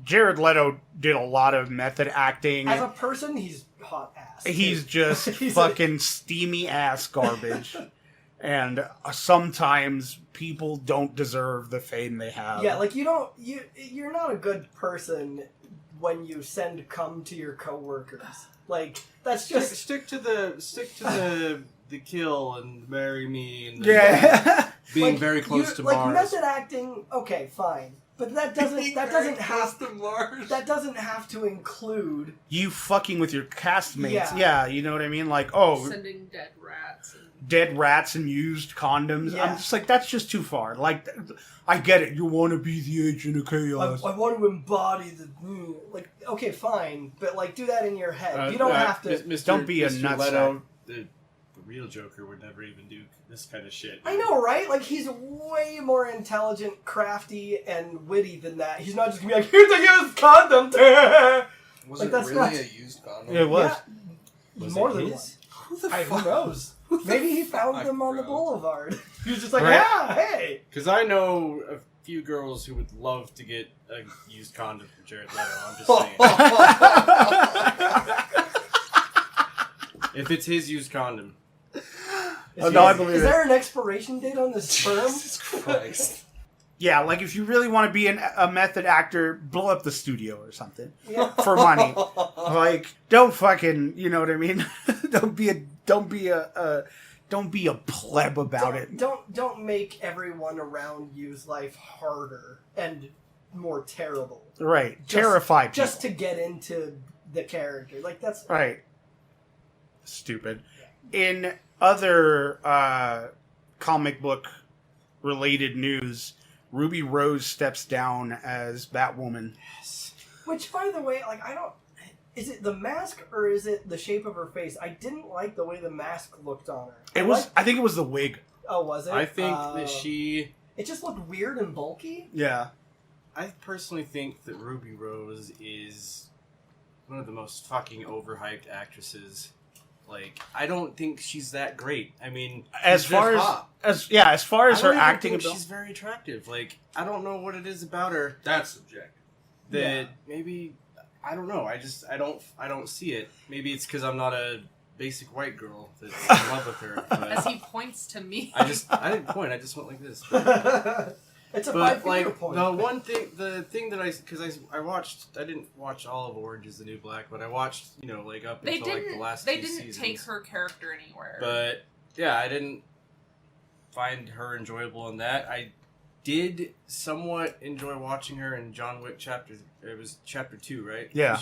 Jared Leto did a lot of method acting. As a person, he's hot ass. He's just fucking steamy ass garbage. And sometimes people don't deserve the fame they have. Yeah, like you're not a good person when you send cum to your coworkers. Like that's just stick to the kill and marry me and yeah. being like, very close to like Mars. method acting. Okay, fine. But that doesn't have to Mars. that doesn't have to include You fucking with your castmates. Yeah. Yeah, you know what I mean? Like, oh, Sending dead rats. And... dead rats and used condoms. Yeah. I'm just like, that's just too far. Like, I get it. You want to be the agent of chaos. I want to embody the like. Okay, fine, but like do that in your head. You don't have to. Mr. Don't be a Mr. nutsack. Leto, the real Joker would never even do this kind of shit. I know, right? Like he's way more intelligent, crafty, and witty than that. He's not just gonna be like, "Here's a used condom." Was Like, it that's really not- a used condom? It was. Yeah, Was more it than his? one. Who the Who knows? Maybe he found fuck, them on the bro? boulevard. He was just like, Right. yeah, hey. Because I know a few girls who would love to get a used condom from Jared Leto. I'm just saying. If it's his used condom. Oh, no, I believe Is it. there an expiration date on this sperm? Jesus Christ. Yeah, like if you really want to be a method actor, blow up the studio or something Yeah. for money. Like, don't fucking, you know what I mean? don't be a pleb about it. Don't make everyone around you's life harder and more terrible. Right, Just- terrify people. Just to get into the character. Like that's Right. Stupid. In other comic book related news, Ruby Rose steps down as Batwoman. which, by the way, like I don't. Is it the mask or is it the shape of her face? I didn't like the way the mask looked on her. I think it was the wig. Oh, was it? I think that she... It just looked weird and bulky. Yeah. I personally think that Ruby Rose is one of the most fucking overhyped actresses. Like, I don't think she's that great. I mean, As She's far just as hot. as far as I don't her even acting think ability, she's very attractive. Like, I don't know what it is about her That's subjective. that Yeah. maybe I don't know. I don't see it. Maybe it's because I'm not a basic white girl that's in love with her. As But he points to me. I didn't point. I just went like this. It's a But five-finger like point. the thing that I watched, I didn't watch all of Orange Is the New Black, but I watched like up They until like didn't. the last They two didn't seasons. take her character anywhere. But yeah, I didn't find her enjoyable in that. I did somewhat enjoy watching her in John Wick chapter 2, right? Yeah.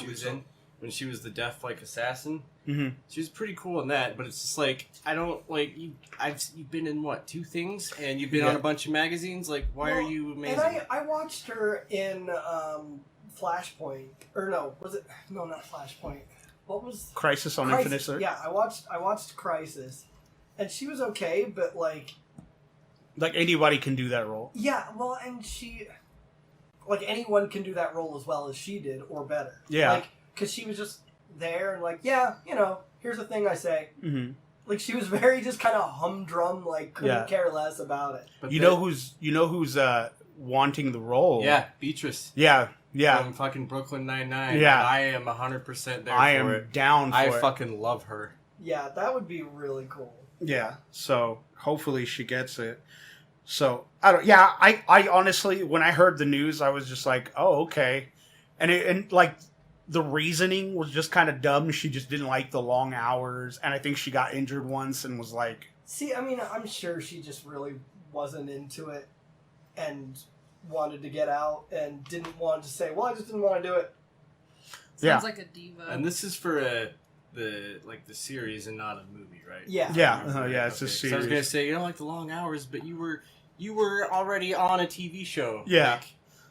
When she was the deaf assassin. hmm She was pretty cool in that, but it's just like I don't like you. You've been in what 2 things, and you've been Yeah. on a bunch of magazines. Like, why are Well, you amazing? And I watched her in Flashpoint, or no, was it? No, not Flashpoint. What was Crisis on Crisis? Infinite Earth. Yeah, I watched Crisis, and she was okay, but like, Like anybody can do that role. yeah, well, and she, like anyone can do that role as well as she did, or better. Yeah. like because she was just there and like, yeah, here's the thing I say. hmm Like she was very just kind of humdrum, like couldn't Yeah. care less about it. But You know who's wanting the role? Yeah, Beatrice. Yeah. Yeah. From fucking Brooklyn Nine-Nine. Yeah. And I am 100% there I for am it. down for I it. fucking love her. Yeah, that would be really cool. Yeah. So hopefully she gets it. So I honestly, when I heard the news, I was just like, oh, okay. And like the reasoning was just kind of dumb. She just didn't like the long hours. And I think she got injured once and was like, See, I mean, I'm sure she just really wasn't into it and wanted to get out and didn't want to say, well, I just didn't want to do it. Sounds yeah. like a diva. And this is for the series and not a movie, right? Yeah. Yeah. Yeah. It's a So I was series. gonna say you don't like the long hours, but you were already on a TV show. Yeah.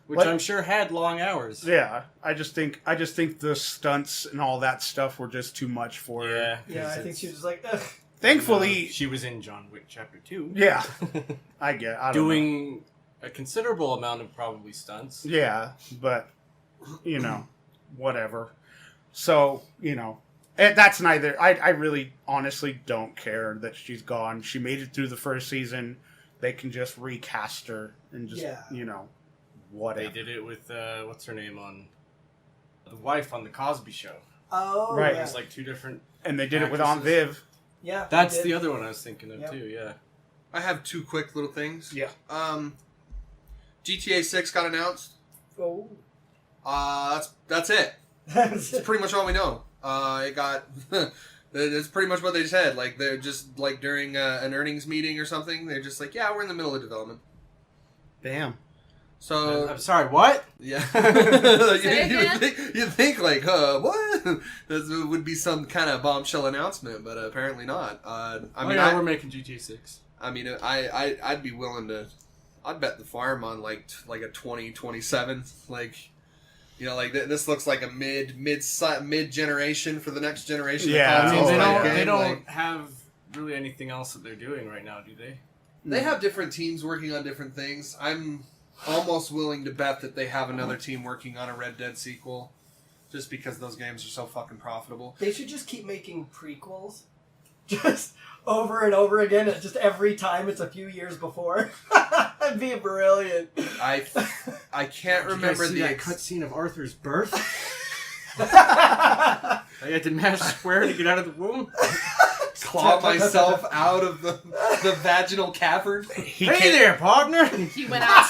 Which Like- I'm sure had long hours. Yeah, I just think the stunts and all that stuff were just too much for her. Yeah. Yeah, I 'cause think she it's- was like, ugh. Thankfully, she was in John Wick Chapter 2. yeah, I don't know. Doing a considerable amount of probably stunts. Yeah, but whatever. So that's neither. I really honestly don't care that she's gone. She made it through the first season. They can just recast her and just Yeah. whatever. They did it with what's her name on the wife on the Cosby Show. Oh, Right. It yeah. was like 2 different. And they did it with Aunt Actresses. Viv. Yeah, That's they did. the other one I was thinking of Yep. too. Yeah. I have 2 quick little things. Yeah. GTA 6 got announced. Oh. That's it. That's pretty much all we know. It got. That's pretty much what they said. Like they're just like during an earnings meeting or something. They're just like, yeah, we're in the middle of development. Damn. So I'm sorry, what? yeah, Say again? you'd think like, what? This would be some kind of bombshell announcement, but apparently not. I mean, we're making GTA 6. I mean, I'd be willing to. I'd bet the farm on like a 2027. Like, you know, like this looks like a mid generation for the next generation. Yeah. of consoles They game. don't Like, have really anything else that they're doing right now, do they? they have different teams working on different things. I'm almost willing to bet that they have another team working on a Red Dead sequel, just because those games are so fucking profitable. They should just keep making prequels, just over and over again. Just every time it's a few years before. That'd be brilliant. I can't remember the that cutscene of Arthur's birth. I had to mash square to get out of the womb. claw myself out of the vaginal cavern. Hey there, partner. He went out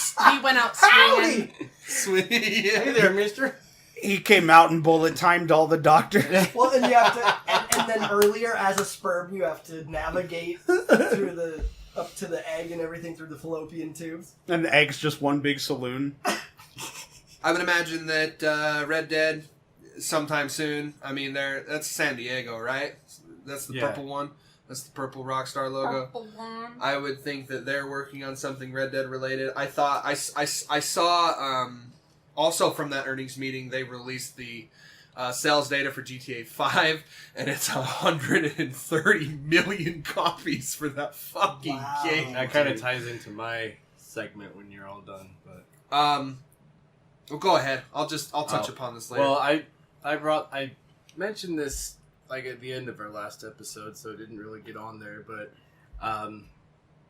swinging. Sweet. Hey there, mister. He came out and bullet timed all the doctors. Well, and you have to, and then earlier as a sperm, you have to navigate through up to the egg and everything through the fallopian tubes. And the egg's just one big saloon. I would imagine that Red Dead sometime soon. I mean, that's San Diego, right? That's the purple one. That's the purple Rockstar logo. Purple one. I would think that they're working on something Red Dead related. I thought I saw also from that earnings meeting they released the sales data for GTA 5, and it's 130 million copies for that fucking Wow. game. That kind of ties into my segment when you're all done, but Well, go ahead. I'll touch upon this later. well, I mentioned this like at the end of our last episode, so it didn't really get on there, but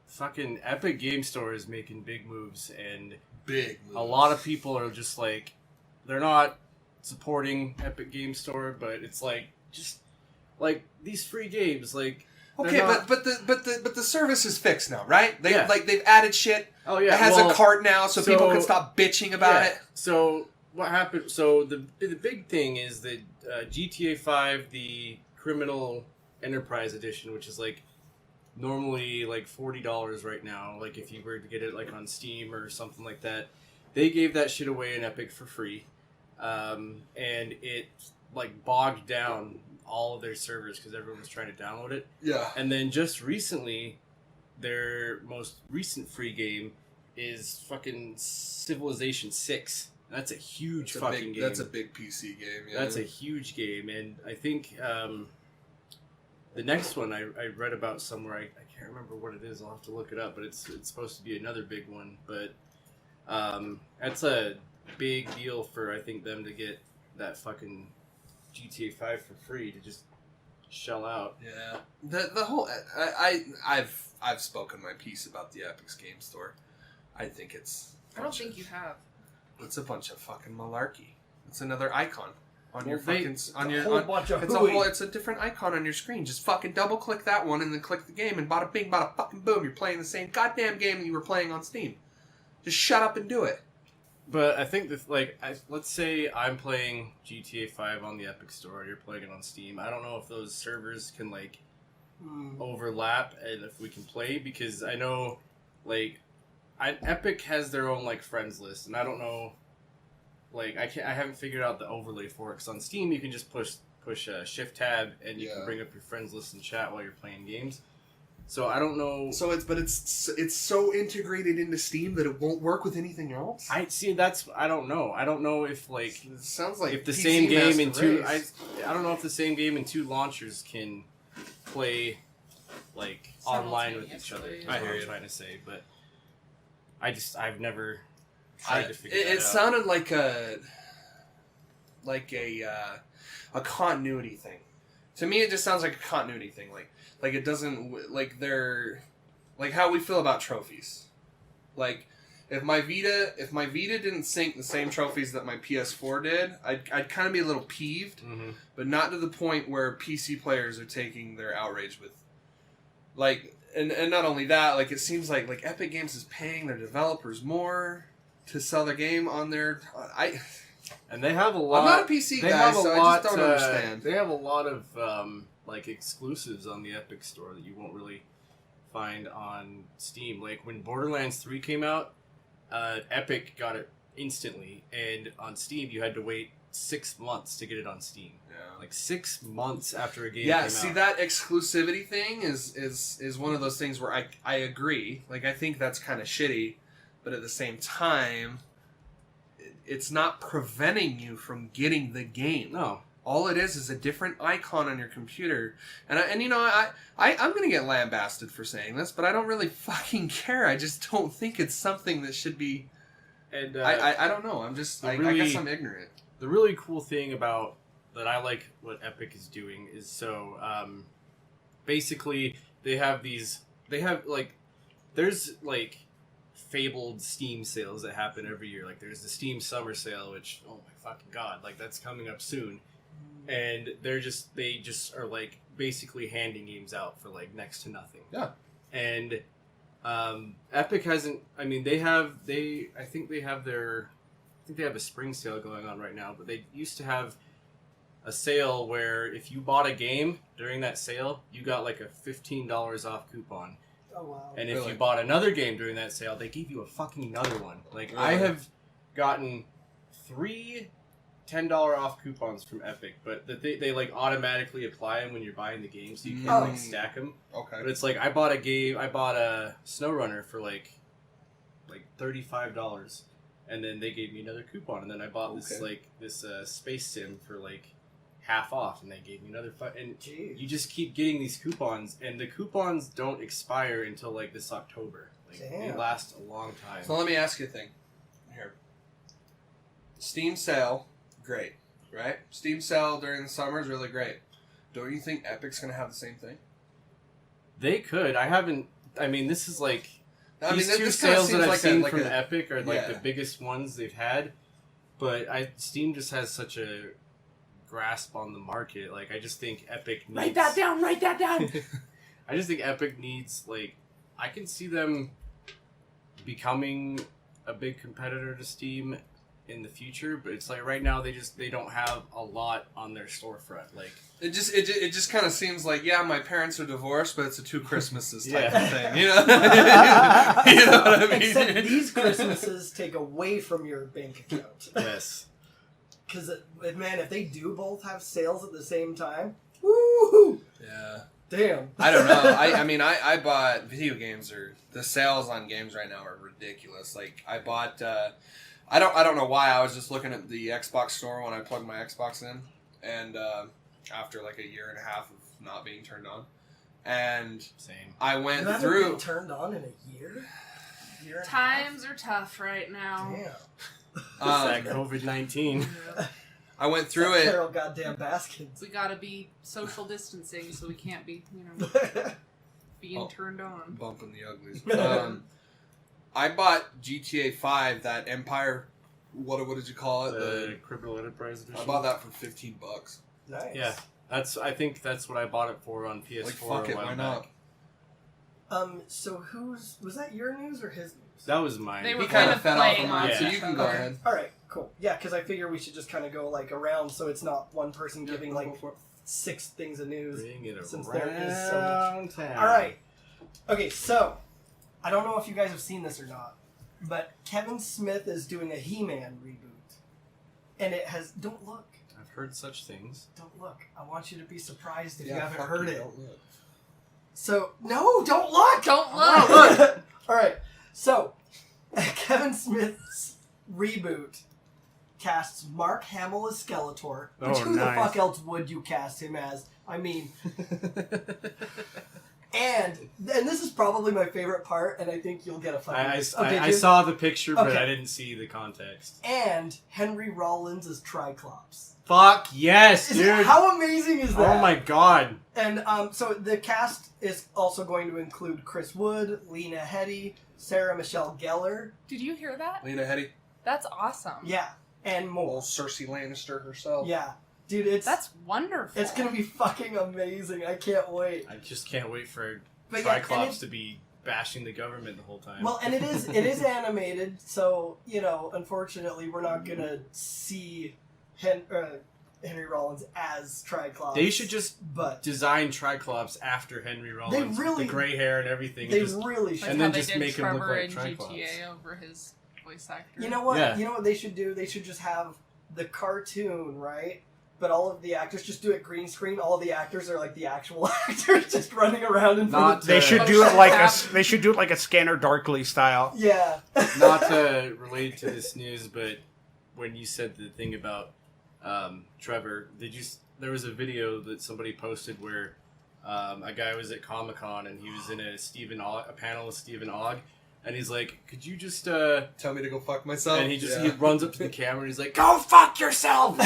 fucking Epic Game Store is making big moves, and big moves. a lot of people are just like, they're not supporting Epic Game Store, but it's like, just like these free games, like, Okay, not... but the service is fixed now, right? Yeah. They've added shit. Oh yeah, It has well, a cart now, so people can stop bitching about it. So what happened? So the big thing is that GTA 5, the Criminal Enterprise Edition, which is like normally like $40 right now, like if you were to get it like on Steam or something like that, they gave that shit away in Epic for free, and it like bogged down all of their servers because everyone was trying to download it. Yeah. And then just recently, their most recent free game is fucking Civilization 6. That's a huge game. That's a big PC game. Yeah. That's a huge game, and I think the next one I read about somewhere. I can't remember what it is. I'll have to look it up. But it's supposed to be another big one. But that's a big deal for I think them to get that fucking GTA 5 for free to just shell out. Yeah. The whole I've spoken my piece about the Epic's Game Store. I think it's. I don't think you have. It's a bunch of fucking malarkey. It's another icon on your Well, fucking it's a different icon on your screen. Just fucking double click that one and then click the game and bada bing bada fucking boom. You're playing the same goddamn game that you were playing on Steam. Just shut up and do it. But I think that, like, let's say I'm playing GTA 5 on the Epic Store, and you're playing it on Steam. I don't know if those servers can, like, overlap and if we can play, because I know, like, Epic has their own, like, friends list, and I don't know, like, I haven't figured out the overlay for it, because on Steam you can just push Shift Tab, and you can bring up your friends list and chat while you're playing games. So I don't know. So it's so integrated into Steam that it won't work with anything else. I don't know. I don't know if like it sounds like if the PC same game in Master two. Race. I don't know if the same game in two launchers can play like online with each other. Is I what hear I'm you. trying to say, but I've never tried to figure that It out. sounded like a continuity thing. To me, it just sounds like a continuity thing. Like it doesn't like they're like how we feel about trophies. Like if my Vita didn't sync the same trophies that my PS4 did, I'd kind of be a little peeved, but not to the point where PC players are taking their outrage with. Like and not only that, like it seems like Epic Games is paying their developers more to sell their game on their And they have a lot. I'm not a PC guy, so I just don't understand. They have a lot of like exclusives on the Epic Store that you won't really find on Steam. Like when Borderlands 3 came out, Epic got it instantly, and on Steam you had to wait 6 months to get it on Steam. Yeah. Like 6 months after a game Yeah, came see, out. that exclusivity thing is one of those things where I agree. Like, I think that's kind of shitty, but at the same time, it's not preventing you from getting the game. No. All it is a different icon on your computer. And you know, I'm going to get lambasted for saying this, but I don't really fucking care. I just don't think it's something that should be... And I don't know. I'm just... I guess I'm ignorant. The really cool thing about... that I like what Epic is doing is basically they have there's like fabled Steam sales that happen every year. Like there's the Steam Summer Sale, which, oh my fucking god, like that's coming up soon. And they just are like basically handing games out for like next to nothing. Yeah. And Epic hasn't, I mean, I think they have a spring sale going on right now, but they used to have a sale where if you bought a game during that sale, you got like a $15 off coupon. Oh, wow. And if Really? you bought another game during that sale, they gave you a fucking another one. Like, Really? I have gotten 3 $10 off coupons from Epic, but that they like automatically apply them when you're buying the game, so you can't like stack them. Okay. But it's like I bought a SnowRunner for like $35, and then they gave me another coupon, and then I bought this Space Sim for like half off, and they gave me another and Jeez. you just keep getting these coupons, and the coupons don't expire until like this October. Like, they Damn. last a long time. So let me ask you a thing. Here. Steam sale, great, right? Steam sale during the summer is really great. Don't you think Epic's going to have the same thing? They could. I mean, this is like these two this kinda sales that seems I've like seen like from Epic are like yeah. the biggest ones they've had. But Steam just has such a grasp on the market. Like, I just think Epic needs... Write that down! I just think Epic needs, like... I can see them becoming a big competitor to Steam in the future, but it's like right now they don't have a lot on their storefront. Like, It just kind of seems like, yeah, my parents are divorced, but it's a 2 Christmases type Yeah. of thing, you know? You know what I mean? Except these Christmases take away from your bank account. yes. Because, man, if they do both have sales at the same time, woo! Yeah. Damn. I don't know. I mean, I bought video games, or the sales on games right now are ridiculous. Like, I bought, I don't know why, I was just looking at the Xbox store when I plugged my Xbox in, and after like a year and a half of not being turned on, and Same. I went You haven't through. been turned on in a year? Year and a Times are tough right now. half? It's that COVID-19. I went through It's it. like Carol goddamn Baskins. We gotta be social distancing, so we can't be, being turned on. Bumping the uglies. I bought GTA 5, that Empire. What did you call it? The Criminal Enterprise Edition. I bought that for $15. Nice. Yeah. I think that's what I bought it for on PS4 Like, fuck a it, while why back. not? So was that your news or his news? That was mine. They were He kind of fed off playing of mine, off so each you can other. go ahead. All right, cool. Yeah, because I figure we should just kind of go like around, so it's not one person giving like 6 things of news. Bring it Since there is so much. around town. All right. Okay, so I don't know if you guys have seen this or not, but Kevin Smith is doing a He-Man reboot, and it has. Don't look. I've heard such things. Don't look. I want you to be surprised if you Yeah, haven't fuck heard you, it. don't look. So no, don't look. Don't Oh, look! look. All right. So Kevin Smith's reboot casts Mark Hamill as Skeletor. Which Oh, who the nice. fuck else would you cast him as? I mean, and this is probably my favorite part, and I think you'll get a fucking. I saw the picture, but Okay. I didn't see the context. And Henry Rollins as Triclops. Fuck yes, dude! How amazing is that? Oh my god! And so the cast is also going to include Chris Wood, Lena Headey, Sarah Michelle Gellar, Did you hear that? Lena Headey, That's awesome. yeah, and more. old Cersei Lannister herself. Yeah, dude, That's wonderful. it's gonna be fucking amazing. I can't wait. I just can't wait for But yeah, and Triclops it- to be bashing the government the whole time. Well, and it is animated, so unfortunately, we're not gonna see Henry Rollins as Triclops. they should just but design Triclops after Henry Rollins, really- with the gray hair and everything. they and just, really Like should. and how then they just did make him look Trevor like in Triclops. GTA over his voice actor. You know what? Yeah. You know what they should do? They should just have the cartoon, right? But all of the actors just do it green screen. All of the actors are like the actual actors, just running around in front of. They should do it like they should do it like a Scanner Darkly style. Yeah. Not to relate to this news, but when you said the thing about Trevor, there was a video that somebody posted where a guy was at Comic-Con and he was in a panel with Stephen Ogg, and he's like, could you just Tell me to go fuck myself. and he runs up to the camera and he's like, go fuck yourself.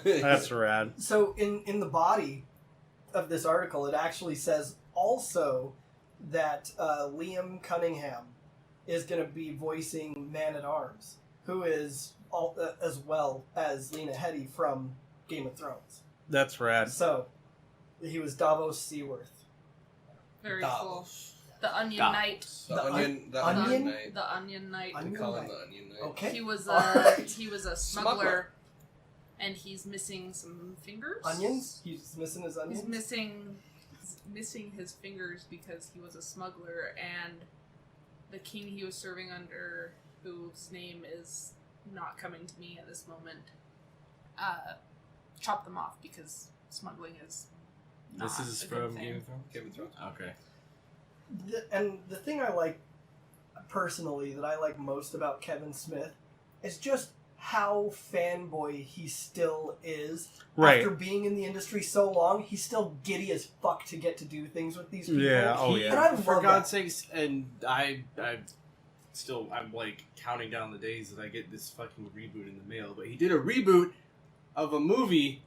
That's rad. So in the body of this article, it actually says also that Liam Cunningham is going to be voicing Man-at-Arms, who is as well as Lena Headey from Game of Thrones. That's rad. So he was Davos Seaworth. Very Davos. cool. The Onion Davos. Knight. The Onion Onion? The Onion Knight. We call him the Onion Knight. Okay. He was Alright. he was a smuggler, and he's missing some fingers. Onions? He's missing his onions? He's missing his fingers because he was a smuggler, and the king he was serving under, whose name is not coming to me at this moment, chopped them off because smuggling is not This is a good from thing. Game of Thrones? Game of Thrones. Okay. And the thing I like, personally, that I like most about Kevin Smith is just how fanboy he still is. Right. After being in the industry so long, he's still giddy as fuck to get to do things with these people. Yeah. Oh And yeah. I For love God's that. sakes, and I'm like counting down the days that I get this fucking reboot in the mail. But he did a reboot of a movie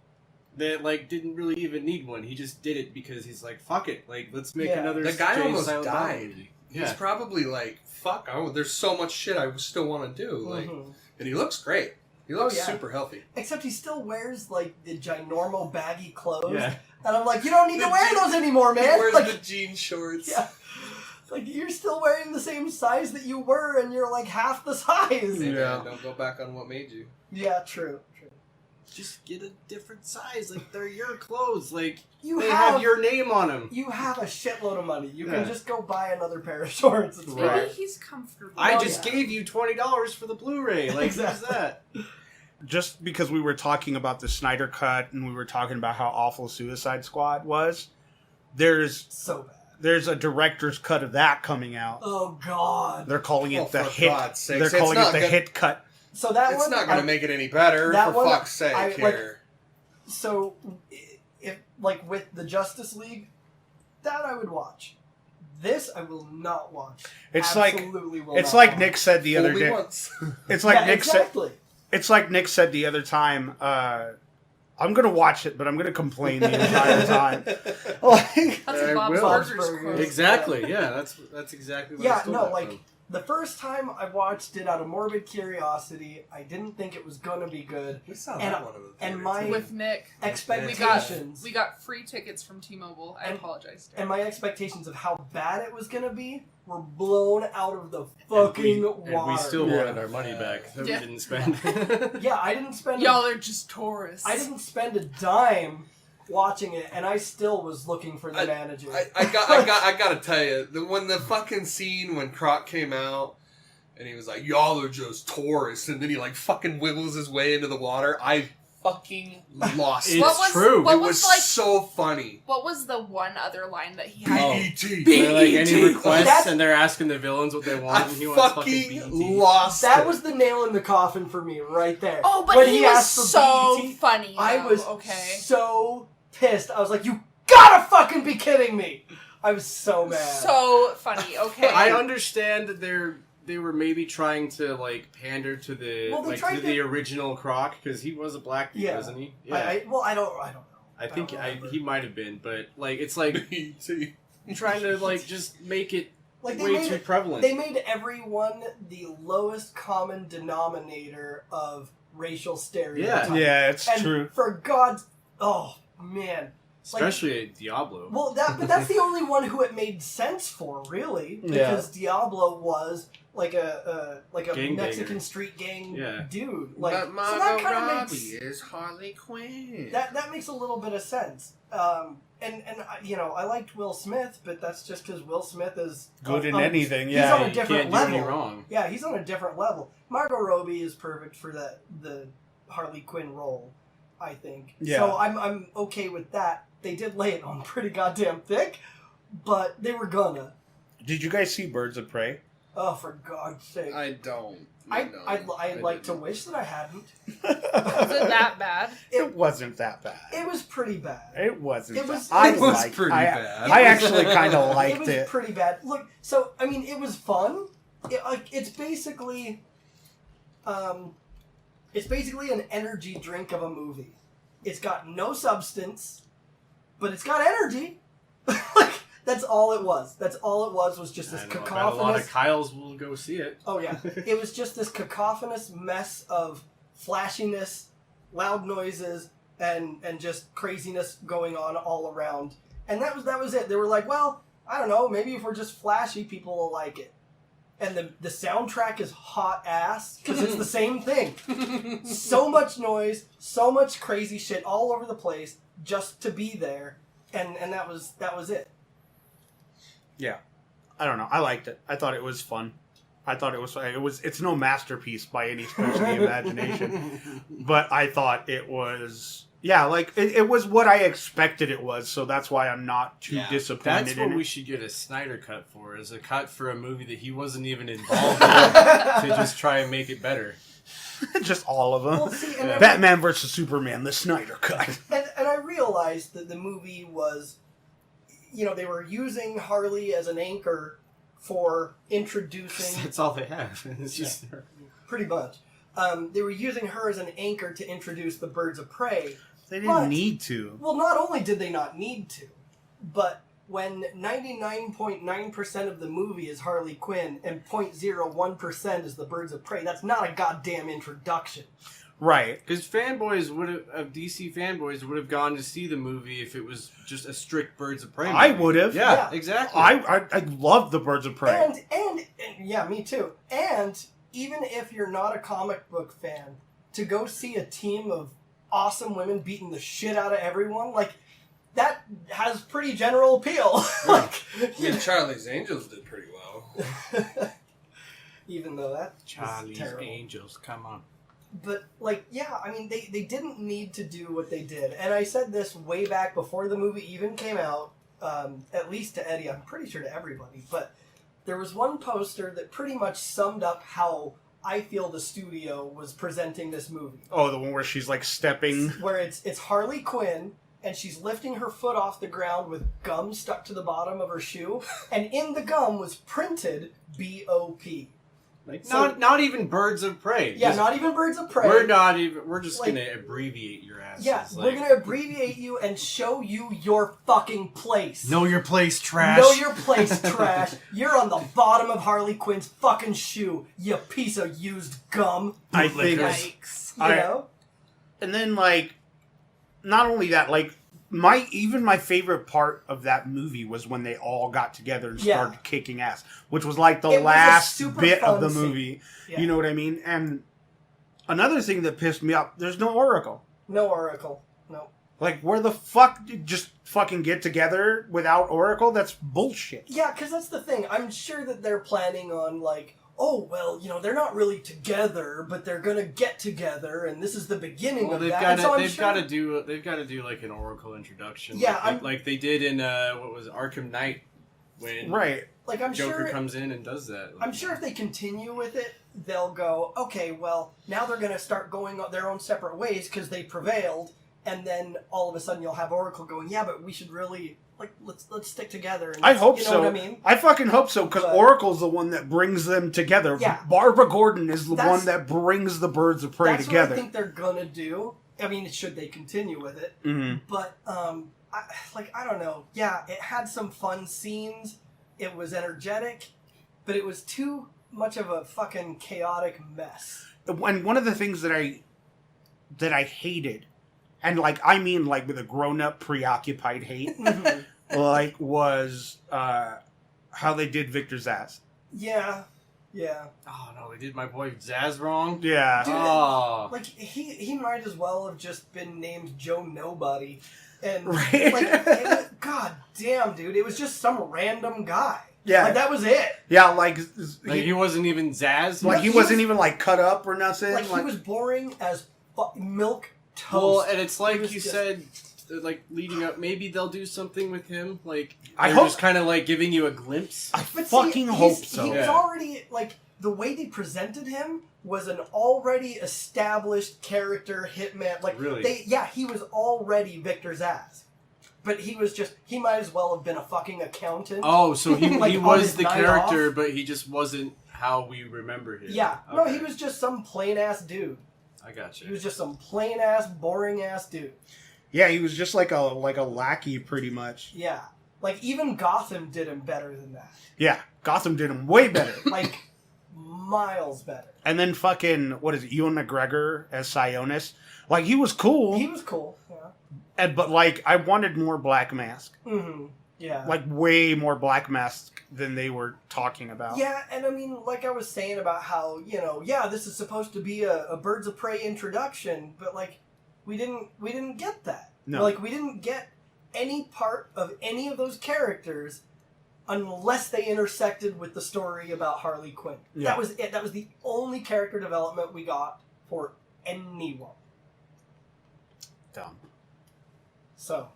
that like didn't really even need one. He just did it because he's like, fuck it, like let's make Yeah. another. The guy Jay almost Silent Bob died. movie. He's Yeah. probably like, fuck, there's so much shit I still want to do. Like, Mhm. and he looks great. He looks yeah. super healthy. Except he still wears, like, the ginormo baggy clothes. Yeah. And I'm like, you don't need to wear those anymore, man! He wears Like, the jean shorts. yeah. Like, you're still wearing the same size that you were, and you're like half the size. Hey, Yeah. man, don't go back on what made you. Yeah, true. Just get a different size. Like they're your clothes. Like You they have have your name on them. You have a shitload of money. You Yeah. can just go buy another pair of shorts. It's Maybe fine. he's comfortable. I Oh, just yeah. gave you $20 for the Blu-ray. Like Exactly. who's that? Just because we were talking about the Snyder Cut and we were talking about how awful Suicide Squad was, there's So bad. there's a director's cut of that coming out. Oh, God. They're calling Oh, it the for hit. God's sakes. They're It's calling not it the gonna- hit cut. So that It's one... not going to make it any better, that for one, fuck's sake, I, like, here. So, if like with the Justice League, that I would watch. This I will not watch. It's Absolutely will It's not like watch. Nick said the other Only day. once. It's like Yeah, Nick exactly. said. It's like Nick said the other time. I'm gonna watch it, but I'm gonna complain the entire time. Like, That's I a Bob's will. Burgers Bob's quote. Burgers. Exactly. Yeah, that's exactly what I Yeah, stole no, that like from. the first time I watched it out of morbid curiosity, I didn't think it was gonna be good. We saw And- that one of the and theater, my- too. With Nick, Expectations we got free tickets from T-Mobile. I And- apologize. and my expectations of how bad it was gonna be were blown out of the fucking water. And we still Yeah. wanted our money back that Yeah. we didn't spend. Yeah, I didn't spend. Y'all are just tourists. I didn't spend a dime watching it, and I still was looking for the I- manager. I gotta tell you, when the fucking scene when Croc came out and he was like, "Y'all are just tourists," and then he like fucking wiggles his way into the water, I fucking lost It's it. What was- true. what It was was like- so funny. What was the one other line that he had? BET. They're like any BET. requests, That's- and they're asking the villains what they want, I and he wants fucking fucking BET. lost that it. was the nail in the coffin for me, right there. Oh, but when he was asked for so BET, funny. I though. was okay. so pissed. I was like, "You gotta fucking be kidding me!" I was so mad. So funny. Okay. I understand that they were maybe trying to like pander to the Well, they like tried to to- the original Croc because he was a black dude, Yeah. wasn't he? I don't know. I think don't remember. he might have been, but like it's like BET. trying to like just make it Like they way made too it, prevalent. they made everyone the lowest common denominator of racial stereotypes. yeah, it's And true. for God's, oh man. Especially Diablo. Well, but that's the only one who it made sense for, really, because Diablo was like a Gangbanger. Mexican street gang Yeah. dude. Like, But so Margot that kind of Robbie makes is Harley Quinn. that makes a little bit of sense. I liked Will Smith, but that's just because Will Smith is Good in anything, yeah. He's on a You different can't do level. any wrong. Yeah, he's on a different level. Margot Robbie is perfect for the Harley Quinn role, I think. Yeah. So I'm okay with that. They did lay it on pretty goddamn thick, but they were gonna. Did you guys see Birds of Prey? Oh, for God's sake! I don't. I'd like to wish that I hadn't. Was it that bad? It wasn't that bad. It was pretty bad. It wasn't. It was- I it was liked- pretty I- bad. I actually kind of liked It was it. pretty bad. Look, so I mean, it was fun. It's basically an energy drink of a movie. It's got no substance, but it's got energy. Like that's all it was. That's all it was just this I bet a lot cacophonous. of Kyles will go see it. Oh yeah, it was just this cacophonous mess of flashiness, loud noises, and just craziness going on all around. And that was it. They were like, well, I don't know, maybe if we're just flashy, people will like it. And the soundtrack is hot ass because it's the same thing. So much noise, so much crazy shit all over the place just to be there, and that was it. Yeah, I don't know. I liked it. I thought it was fun. I thought it's no masterpiece by any stretch of the imagination, but I thought it was. Yeah, like it was what I expected it was, so that's why I'm not too disappointed. That's in what it. we should get a Snyder cut for, is a cut for a movie that he wasn't even involved in to just try and make it better. Just all of them. Well, see, and Batman versus Superman, the Snyder cut. And I realized that the movie was, they were using Harley as an anchor for introducing. That's all they have. It's just Pretty much. They were using her as an anchor to introduce the Birds of Prey. They didn't But- need to. Well, not only did they not need to, but when 99.9% of the movie is Harley Quinn and 0.01% is the Birds of Prey, that's not a goddamn introduction. Right. because DC fanboys would have gone to see the movie if it was just a strict Birds of Prey movie. I would have. Yeah, Yeah. exactly. I love the Birds of Prey. And yeah, me too. And even if you're not a comic book fan, to go see a team of awesome women beating the shit out of everyone, like, that has pretty general appeal. Like, Charlie's Angels did pretty well. even though that was Charlie's terrible. Angels, come on. But, like, yeah, I mean, they didn't need to do what they did. And I said this way back before the movie even came out, at least to Eddie, I'm pretty sure to everybody, but there was one poster that pretty much summed up how I feel the studio was presenting this movie. Oh, the one where she's like stepping. Where it's Harley Quinn, and she's lifting her foot off the ground with gum stuck to the bottom of her shoe, and in the gum was printed B.O.P. Like, So- not even Birds of Prey. Yeah, Just- not even Birds of Prey. We're just Like- gonna abbreviate your asses. Yeah, like, we're gonna abbreviate you and show you your fucking place. know your place, trash. Know your place, trash. You're on the bottom of Harley Quinn's fucking shoe, you piece of used gum. I think. Yikes. You know? And then like, not only that, like my favorite part of that movie was when they all got together and Yeah. started kicking ass, which was like the It was a last super bit of fun the scene. movie. Yeah. You know what I mean? And another thing that pissed me off: there's no Oracle. No Oracle. No. Like, where the fuck did just fucking get together without Oracle? That's bullshit. Yeah, because that's the thing. I'm sure that they're planning on, like, oh, well, they're not really together, but they're gonna get together, and this is the beginning Well, of they've that. got And so I'm to sure- they've got to do like an Oracle introduction. Yeah, like they did in what was it, Arkham Knight when Right. Like, I'm Joker sure. comes in and does that. I'm sure if they continue with it, they'll go, okay, well, now they're going to start going their own separate ways because they prevailed, and then all of a sudden you'll have Oracle going, yeah, but we should really, like, let's stick together. And I hope you know so. what I mean? I fucking hope so, because But- Oracle's the one that brings them together. Yeah. Barbara Gordon is the That's- one that brings the Birds of Prey That's together. what I think they're going to do. I mean, should they continue with it? Mhm. But, I don't know. Yeah, it had some fun scenes. It was energetic, but it was too much of a fucking chaotic mess. And one of the things that I hated, and like I mean like with a grown up preoccupied hate, like was how they did Victor Zsasz. Yeah. Oh no, they did my boy Zaz wrong. Yeah. Dude, Oh, Like, he might as well have just been named Joe Nobody. And Right. like, god damn, dude, it was just some random guy. Yeah. Like that was it. Yeah, like Like he wasn't even Zaz. like he he wasn't was- even like cut up or nothing. Like he was boring as milk toast. Well, and it's He like was you just- said, like leading up. Maybe they'll do something with him. Like I they're hope- just kind of like giving you a glimpse. I But fucking see, hope He so. was Yeah. already like the way they presented him was an already established character hitman. Like Really? he was already Victor Zsasz. But he might as well have been a fucking accountant. Oh, so he Like, he on was his the night character, off? but he just wasn't how we remember him. Yeah. No, Okay. he was just some plain ass dude. I got He you. was just some plain ass, boring ass dude. Yeah, he was just like a lackey pretty much. Yeah. Like even Gotham did him better than that. Yeah, Gotham did him way better. Like miles better. And then fucking what is it, Ewan McGregor as Sionis? Like he was cool, He was cool. Yeah. but like I wanted more Black Mask, Mm-hmm. Yeah. like way more Black Mask than they were talking about. Yeah, and I mean, like I was saying about how, this is supposed to be a Birds of Prey introduction, but like we didn't get that. No. Like we didn't get any part of any of those characters unless they intersected with the story about Harley Quinn. Yeah. That was it. That was the only character development we got for anyone. Dumb. So,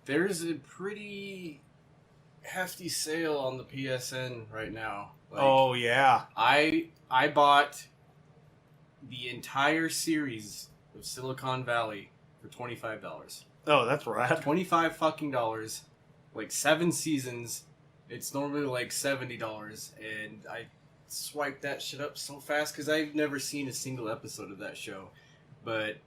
There's a pretty hefty sale on the PSN right now. Like, Oh yeah. I bought the entire series of Silicon Valley for $25. Oh, that's right. $25 fucking dollars, like 7 seasons. It's normally like $70, and I swiped that shit up so fast because I've never seen a single episode of that show. But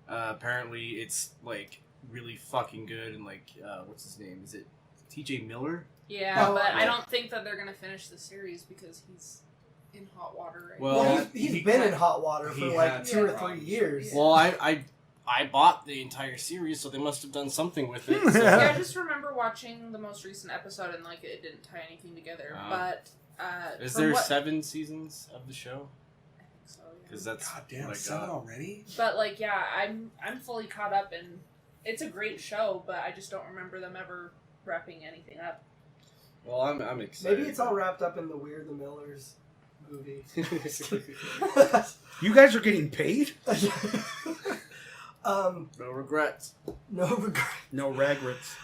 apparently, it's like really fucking good. And like, what's his name? Is it T.J. Miller? Yeah, Oh, but yeah. I don't think that they're gonna finish the series because he's in hot water right Well, now. he's been in hot water for he like had 2 or problems. 3 years. Well, I bought the entire series, so they must have done something with it. So. Yeah, I just remember watching the most recent episode and like it didn't tie anything together. But Is from there what- 7 seasons of the show? I think so. Yeah. Because that's God damn, what I 7 got. already? But like, yeah, I'm fully caught up, and it's a great show. But I just don't remember them ever wrapping anything up. Well, I'm excited. Maybe it's all wrapped up in the We're the Millers movie. You guys are getting paid? No regrets. No regret. No regrets.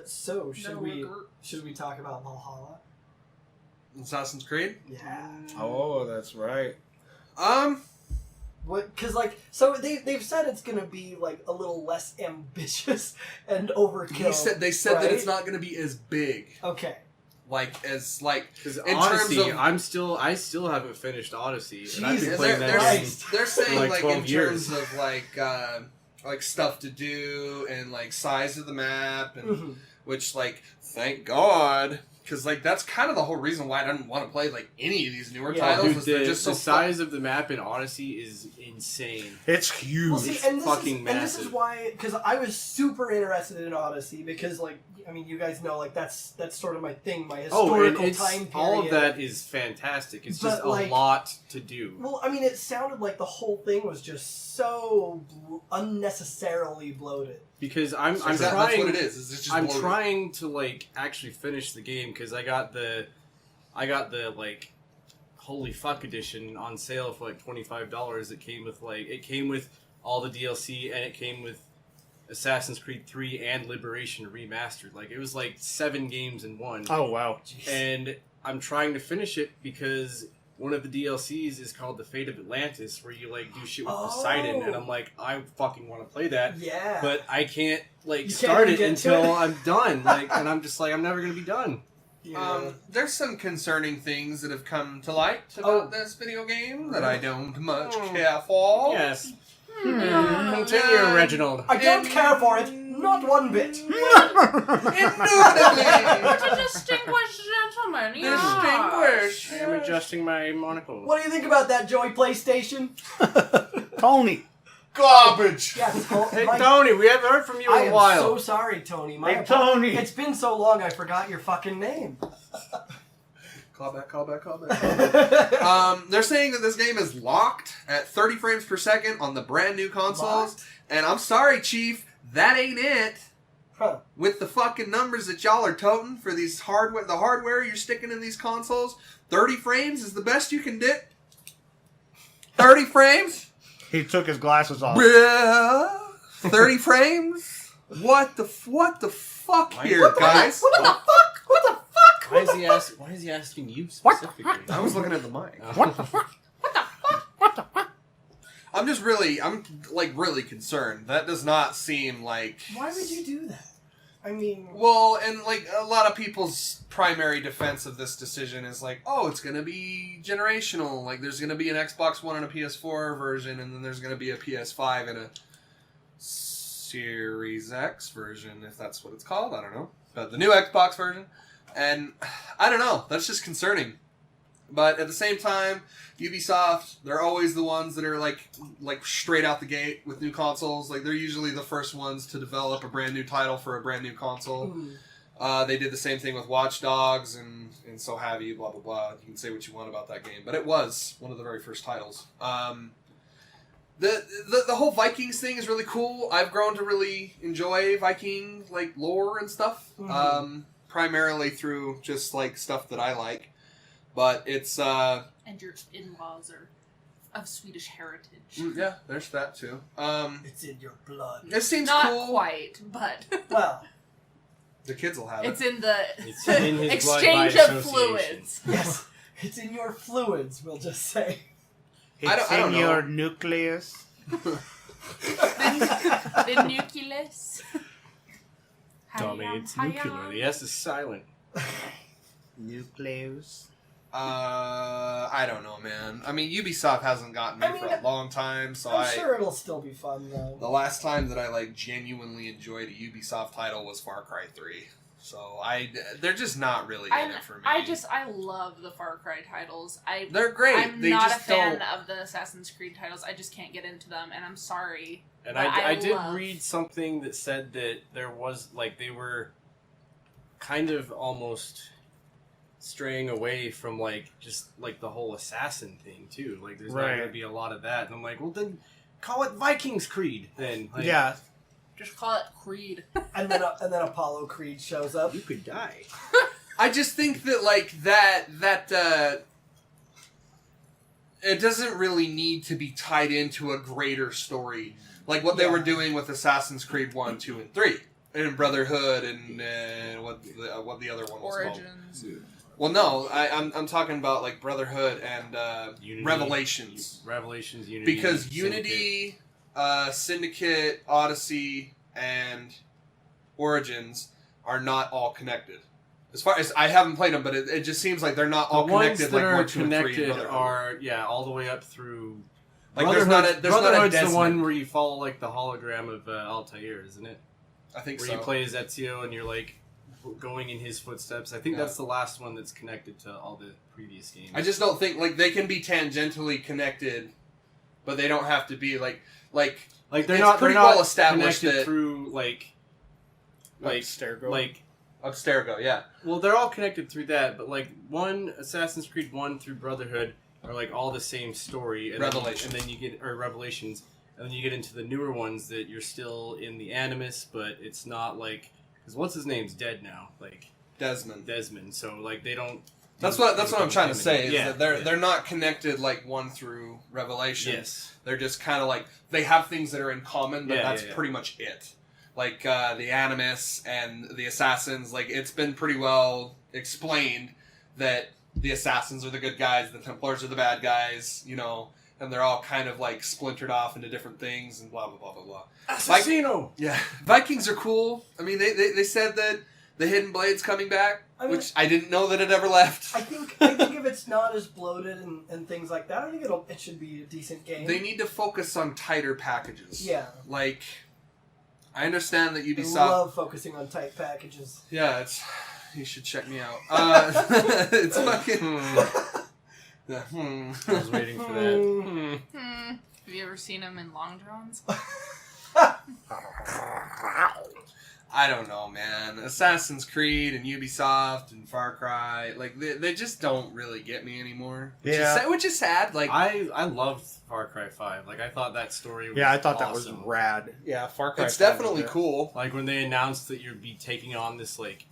So should No we regret. talk about Valhalla? Assassin's Creed? Yeah. Oh, that's right. What? Because like, so they've said it's gonna be like a little less ambitious and overkill. They said that right? it's not going to be as big, Okay. Because in Odyssey, terms of I still haven't finished Odyssey, and I've been Jesus playing that game. they're saying like like 12 in years. terms of like stuff to do and like size of the map and Mhm. which like thank God because like that's kind of the whole reason why I didn't want to play like any of these newer Yeah. titles. Dude, is they're the just so size of the map in Odyssey is insane. It's huge. Well, see, It's and this fucking is, and this is massive. why, because I was super interested in Odyssey, because like, I mean, you guys know, like that's sort of my thing, my Oh, and historical it's time period. all of that is fantastic. It's But, just a like- lot to do. Well, I mean, it sounded like the whole thing was just so unnecessarily bloated. Because I'm that's trying. what it is. It's just I'm bloated. trying to like actually finish the game because I got the like holy fuck edition on sale for like $25. It came with all the DLC and it came with Assassin's Creed 3 and Liberation Remastered. Like it was like 7 games in one. Oh wow. And I'm trying to finish it because one of the DLCs is called The Fate of Atlantis, where you like do shit with Poseidon, and I'm like, I fucking want to play that. Yeah. But I can't like You can't start even it get until to it. I'm done. Like, and I'm just like, I'm never gonna be done. Yeah. There's some concerning things that have come to light about this video game that I don't much care for. Yes. Hmm. Continue, Reginald. I don't care for it, not one bit. Indubitably. What a distinguished gentleman! Yeah. Distinguished. I'm adjusting my monocle. What do you think about that, Joey PlayStation? Tony. Garbage. Yeah, Hey Tony, we haven't heard from you I in a am while. so sorry, Tony. Hey, Tony. It's been so long, I forgot your fucking name. Callback. They're saying that this game is locked at 30 frames per second on the brand new consoles, and I'm sorry, Chief, that ain't it. Huh. With the fucking numbers that y'all are toting for these the hardware you're sticking in these consoles, 30 frames is the best you can get. 30 frames? He took his glasses off. 30 frames? What the fuck here, guys? What the fuck? What the fuck? Why is he asking you specifically? I was looking at the mic. What the fuck? I'm really concerned. That does not seem like... Why would you do that? I mean... Well, and like a lot of people's primary defense of this decision is like, oh, it's going to be generational. Like there's going to be an Xbox One and a PS4 version, and then there's going to be a PS5 and a Series X version, if that's what it's called. I don't know. But the new Xbox version. And I don't know. That's just concerning. But at the same time, Ubisoft, they're always the ones that are like straight out the gate with new consoles. Like they're usually the first ones to develop a brand new title for a brand new console. They did the same thing with Watch Dogs and so have you, blah, blah, blah. You can say what you want about that game. But it was one of the very first titles. The whole Vikings thing is really cool. I've grown to really enjoy Viking like lore and stuff. Primarily through just like stuff that I like. But it's And your in-laws are of Swedish heritage. yeah, there's that too. It's in your blood. It seems Not cool. quite, but Well, The kids will have it. it's in the It's in his blood by exchange of association. fluids. yes. It's in your fluids, we'll just say. It's I don't in know. your nucleus. The nucleus. Tommy, it's nuclear. The S is silent. Nucleus. I don't know, man. I mean, Ubisoft hasn't gotten me for a long time, so I'm sure it'll still be fun, though. The last time that I like genuinely enjoyed a Ubisoft title was Far Cry 3. So they're just not really in it for me. I love the Far Cry titles. They're great. I'm They not just a fan don't- of the Assassin's Creed titles. I just can't get into them, and I'm sorry. And But I did love- read something that said that there was, like, they were kind of almost straying away from, like, just, like, the whole assassin thing, too. Like, there's not going to be a lot of that. And I'm like, well, then call it Vikings Creed, then. Like, Yeah. Just call it Creed. And then Apollo Creed shows up. You could die. I just think that, like, that it doesn't really need to be tied into a greater story. Like what they were doing with Assassin's Creed 1, 2, and 3. And Brotherhood and what the other one was called. Origins. Well, no, I'm talking about like Brotherhood and Unity. Revelations. Revelations, Unity. Because Syndicate. Unity, Syndicate, Odyssey, and Origins are not all connected. As far as I haven't played them, but it just seems like they're not all the ones connected. that Like are 1, 2, and 3 and connected Brotherhood. are all the way up through. Like there's not a Brotherhood's Desmond. the one where you follow like the hologram of Altair, isn't it? I think Where so. you play as Ezio and you're like going in his footsteps. I think that's the last one that's connected to all the previous games. I just don't think like they can be tangentially connected, but they don't have to be like they're it's not pretty they're not well established connected that through like Abstergo. like Abstergo, yeah. well they're all connected through that, but like Assassin's Creed 1 through Brotherhood are like all the same story. And Revelations. Then you get Revelations, and then you get into the newer ones that you're still in the Animus, but it's not like because what's his name's dead now, like Desmond. So like they don't. That's what I'm trying to say. Is Yeah, that they're not connected like 1 through Revelation. Yes. They're just kind of like they have things that are in common, but that's pretty much it. Like the Animus and the Assassins, like it's been pretty well explained that the Assassins are the good guys, the Templars are the bad guys, you know, and they're all kind of like splintered off into different things and blah blah blah blah blah. Assassino. Yeah, Vikings are cool. I mean, they said that the Hidden Blade's coming back, which I didn't know that it ever left. I think if it's not as bloated and things like that, I think it should be a decent game. They need to focus on tighter packages. Yeah. Like, I understand that I Ubisoft... love focusing on tight packages. Yeah, you should check me out. It's fucking... I was waiting for that. Have you ever seen him in long johns? I don't know, man. Assassin's Creed and Ubisoft and Far Cry, like they just don't really get me anymore. Which is sad. Like I loved Far Cry 5. Like I thought that story was I thought awesome. that was rad. Yeah, Far Cry. It's definitely cool. Like when they announced that you'd be taking on this like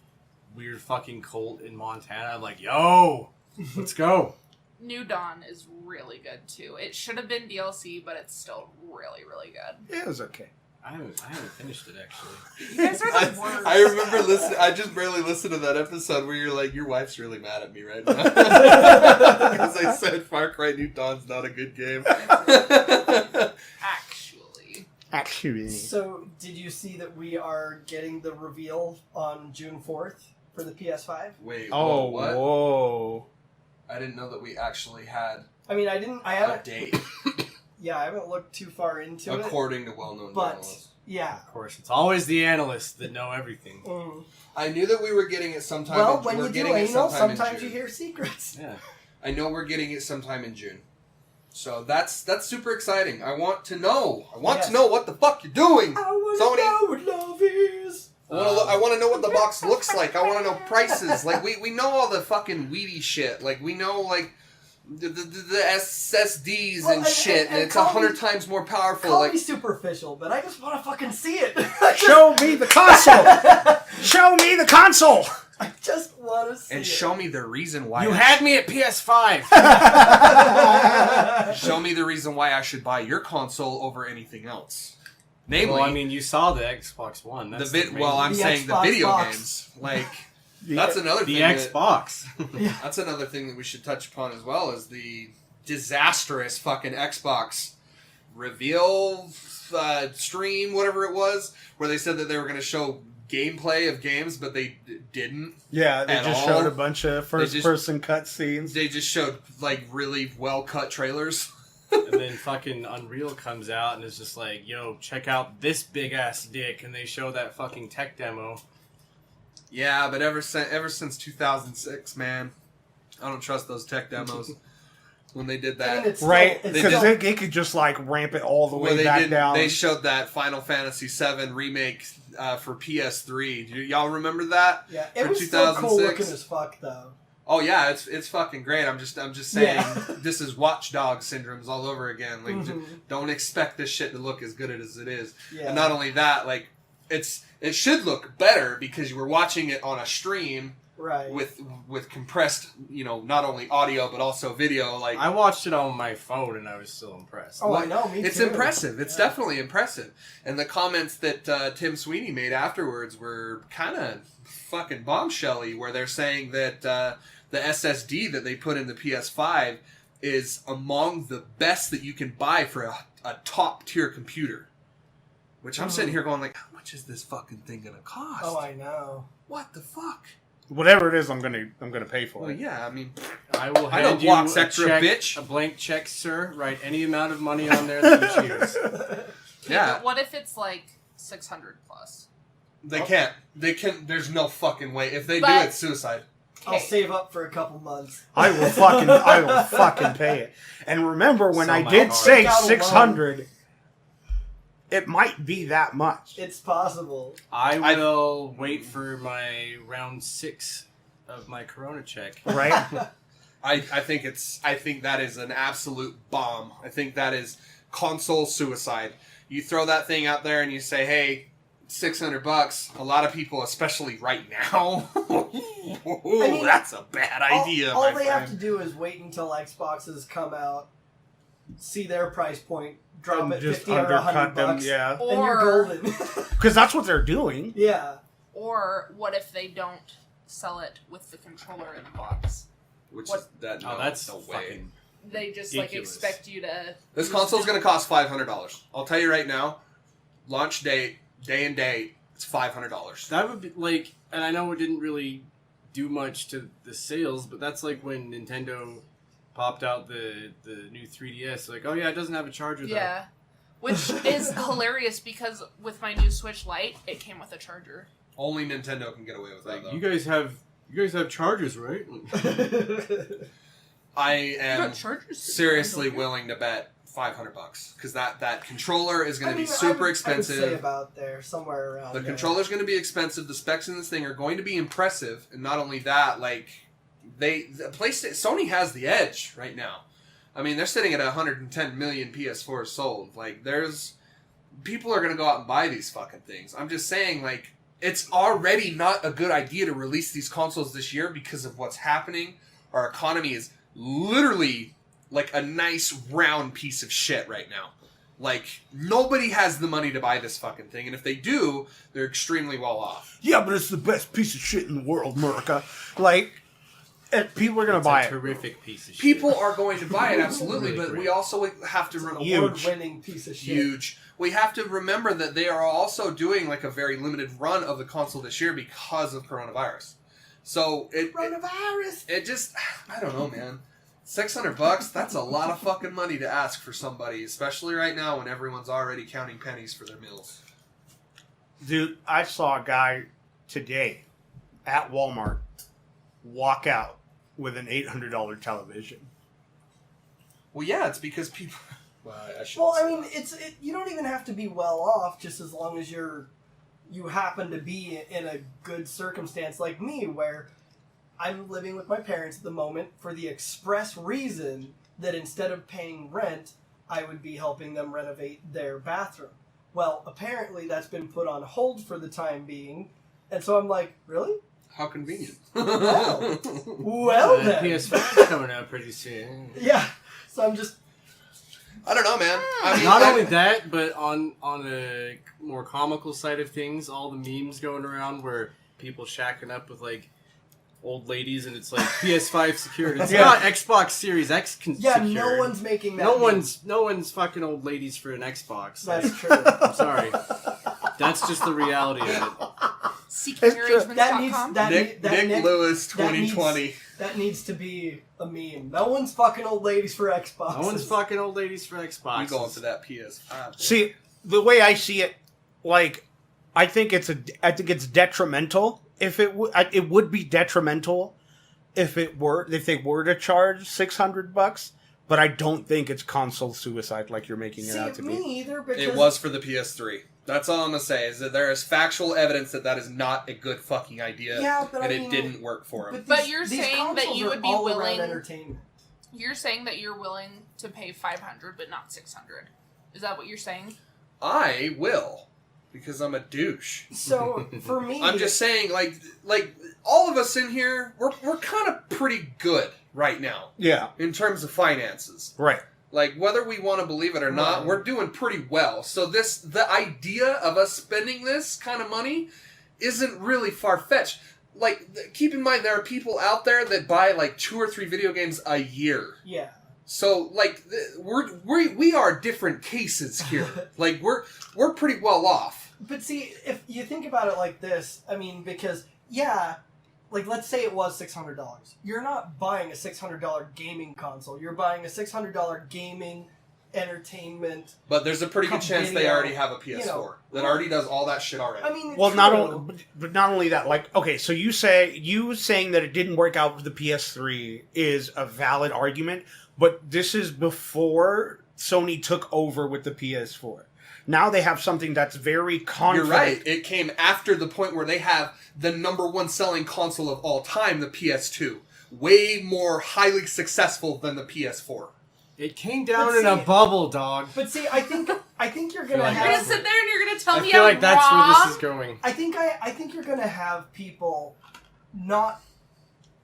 weird fucking cult in Montana, I'm like, yo, let's go. New Dawn is really good too. It should have been DLC, but it's still really, really good. It was okay. I haven't finished it actually. You guys are the worst. I remember listening. I just barely listened to that episode where you're like, your wife's really mad at me right now because I said Far Cry New Dawn's not a good game. Actually. So, did you see that we are getting the reveal on June 4th for the PS5? Wait. Oh, what? whoa! I didn't know that we actually had I mean, I a haven't. date, Yeah, I haven't looked too far into it. according to well-known But journalists. yeah. Of course, it's always the analysts that know everything. I knew that we were getting it sometime. Well, in, when we're you do getting it anal, sometime in sometimes June. you hear secrets. Yeah. I know we're getting it sometime in June. So that's super exciting. I want to know. I want to know what the fuck you're doing. I want Somebody- to know what love is. I want to know what the box looks like. I want to know prices. Like we know all the fucking weedy shit. Like we know like the SSDs Well, and shit, and it's call 100 me- times more powerful. Call Like me superficial, but I just want to fucking see it. Show me the console. Show me the console. I just want to see and it. show me the reason why. You had me at PS5. Show me the reason why I should buy your console over anything else. Namely, Well, I mean, you saw the Xbox One. That's I'm The saying the Xbox video box. games. Like that's another the thing. Xbox. That's another thing that we should touch upon as well is the disastrous fucking Xbox reveal stream, whatever it was, where they said that they were going to show gameplay of games, but they didn't. Yeah, they At just all? showed a bunch of first-person cutscenes. They just showed like really well-cut trailers. And then fucking Unreal comes out and is just like, yo, check out this big-ass dick. And they show that fucking tech demo. Yeah, but ever since 2006, man, I don't trust those tech demos. When they did that, I mean, it's Right, still- it's because still- they could just like ramp it all the when way back they down. they showed that Final Fantasy VII remake for PS3. Y'all remember that? Yeah, it for was still cool 2006? looking as fuck, though. Oh yeah, it's fucking great. I'm just saying Yeah. this is Watchdog syndromes all over again. Like Mhm. don't expect this shit to look as good as it is. Yeah. And not only that, like it should look better because you were watching it on a stream Right. with compressed, not only audio but also video. Like I watched it on my phone and I was still impressed. Oh, I know, me it's too. impressive. It's Yeah. definitely impressive. And the comments that Tim Sweeney made afterwards were kind of fucking bombshelly, where they're saying that the SSD that they put in the PS5 is among the best that you can buy for a top tier computer. Which I'm sitting here going like, how much is this fucking thing gonna cost? Oh, I know. What the fuck? Whatever it is, I'm gonna pay for Well, it. yeah, I mean, I will I know hand you blocks a extra, check, bitch. a blank check, sir. Write any amount of money on there that you choose. yeah, But what if it's like 600 plus? they can't. They can. There's no fucking way. If they do, But- it's suicide. I'll save up for a couple months. I will fucking pay it. And remember, when Sell I my did car. say Take out a 600, it might be that much. It's possible. I will wait for my round 6 of my Corona check. Right? I think that is an absolute bomb. I think that is console suicide. You throw that thing out there and you say, hey, $600. A lot of people, especially right now, mean, that's a bad idea. All my they have to friend. do is wait until Xboxes come out, see their price point, drop And it just 50 or undercut them, $100, yeah. and you're Or, golden. Because that's what they're doing. Yeah. or what if they don't sell it with the controller in the box? Which What- is that? No, Oh, that's no way. fucking... They just Ridiculous. expect you to. This console's going to cost $500. I'll tell you right now. Launch date, day and date, it's $500. That would be like, and I know it didn't really do much to the sales, but that's like when Nintendo popped out the new 3DS. Like, oh yeah, it doesn't have a charger though. Yeah. Which is hilarious because with my new Switch Lite, it came with a charger. Only Nintendo can get away with that. Like, Though. you guys have chargers, right? I You am got chargers? seriously willing to bet $500 because that controller is going to be super expensive. I would say about there, somewhere around the there. controller's going to be expensive. The specs in this thing are going to be impressive, and not only that, like Sony has the edge right now. I mean, they're sitting at 110 million PS4s sold. Like, people are going to go out and buy these fucking things. I'm just saying, like, it's already not a good idea to release these consoles this year because of what's happening. Our economy is literally like a nice round piece of shit right now. Like, nobody has the money to buy this fucking thing, and if they do, they're extremely well off. Yeah, but it's the best piece of shit in the world, America. Like, people are going to buy it. Terrific piece of shit. People are going to buy it, absolutely, Really but great. we also have to... Award-winning piece of shit. Huge. We have to remember that they are also doing like a very limited run of the console this year because of coronavirus. So it just, I don't know, man. $600, that's a lot of fucking money to ask for somebody, especially right now when everyone's already counting pennies for their meals. Dude, I saw a guy today at Walmart walk out with an $800 television. Well, yeah, it's because people... Well, I mean, you don't even have to be well off, just as long as you happen to be in a good circumstance like me, where I'm living with my parents at the moment for the express reason that instead of paying rent, I would be helping them renovate their bathroom. Well, apparently that's been put on hold for the time being, and so I'm like, really? How convenient. Well The then. PS5's coming out pretty soon. Yeah, so I'm just... I don't know, man. I mean, Not only that, but on a more comical side of things, all the memes going around where people shacking up with like old ladies, and it's like PS5 secured. It's not Xbox Series X secured. no one's making that. No one's fucking old ladies for an Xbox. That's true. I'm sorry. That's just the reality of it. SeekingArrangements.com. Nick Lewis 2020. That needs to be a meme. No one's fucking old ladies for Xbox. No one's fucking old ladies for Xbox. I'm going for that PS5. See, the way I see it, like, I think it's detrimental. It would be detrimental if they were to charge $600, but I don't think it's console suicide like you're making it out to be. Me either, because It was for the PS3. That's all I'm gonna say, is that there is factual evidence that is not a good fucking idea, and it didn't work for him. But you're saying that you would be willing... Entertainment. You're saying that you're willing to pay $500 but not $600. Is that what you're saying? I will, because I'm a douche. So, for me... I'm just saying, like all of us in here, we're kind of pretty good right now. Yeah. In terms of finances. Right. Like, whether we want to believe it or not, we're doing pretty well. So the idea of us spending this kind of money isn't really far-fetched. Like, keep in mind, there are people out there that buy, like, 2 or 3 video games a year. Yeah. So, like, we are different cases here. Like, we're pretty well off. But see, if you think about it like this, I mean, because, yeah... Like, let's say it was $600. You're not buying a $600 gaming console. You're buying a $600 gaming entertainment. But there's a pretty good chance they already have a PS4 that already does all that shit already. I mean, well, not only that. Like, okay, so you saying that it didn't work out with the PS3 is a valid argument, but this is before Sony took over with the PS4. Now they have something that's very confident. You're right. It came after the point where they have the #1 selling console of all time, the PS2. Way more highly successful than the PS4. It came down in a bubble, dog. But see, I think you're gonna like have... You're gonna sit there and you're gonna tell I me feel I'm like that's wrong? where this is going. I think you're gonna have people not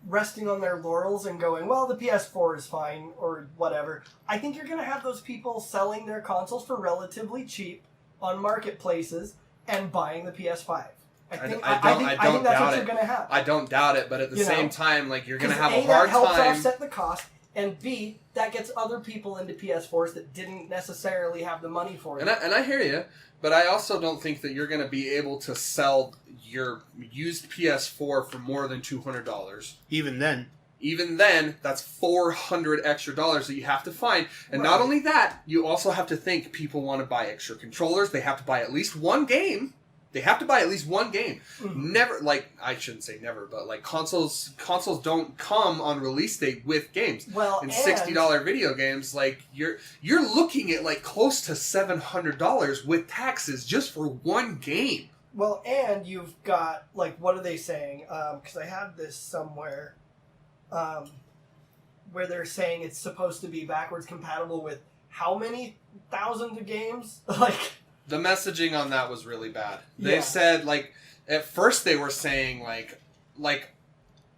resting on their laurels and going, well, the PS4 is fine, or whatever. I think you're going to have those people selling their consoles for relatively cheap on marketplaces and buying the PS5. I think that's what you're going to have. I don't doubt it, but at the same time, like, you're going to have a A, hard that helps time... offset the cost, and B, that gets other people into PS4s that didn't necessarily have the money for it. And I hear you, but I also don't think that you're going to be able to sell your used PS4 for more than $200. Even then, that's $400 extra that you have to find. And not only that, you also have to think people want to buy extra controllers. They have to buy at least one game They have to buy at least one game. Mhm. Never, like, I shouldn't say never, but like consoles don't come on release date with games. Well, And $60 video games, like you're looking at like close to $700 with taxes just for one game. Well, and you've got, like, what are they saying? Because I have this somewhere where they're saying it's supposed to be backwards compatible with how many thousands of games? Like, The messaging on that was really bad. They Yeah. said, like, at first they were saying, like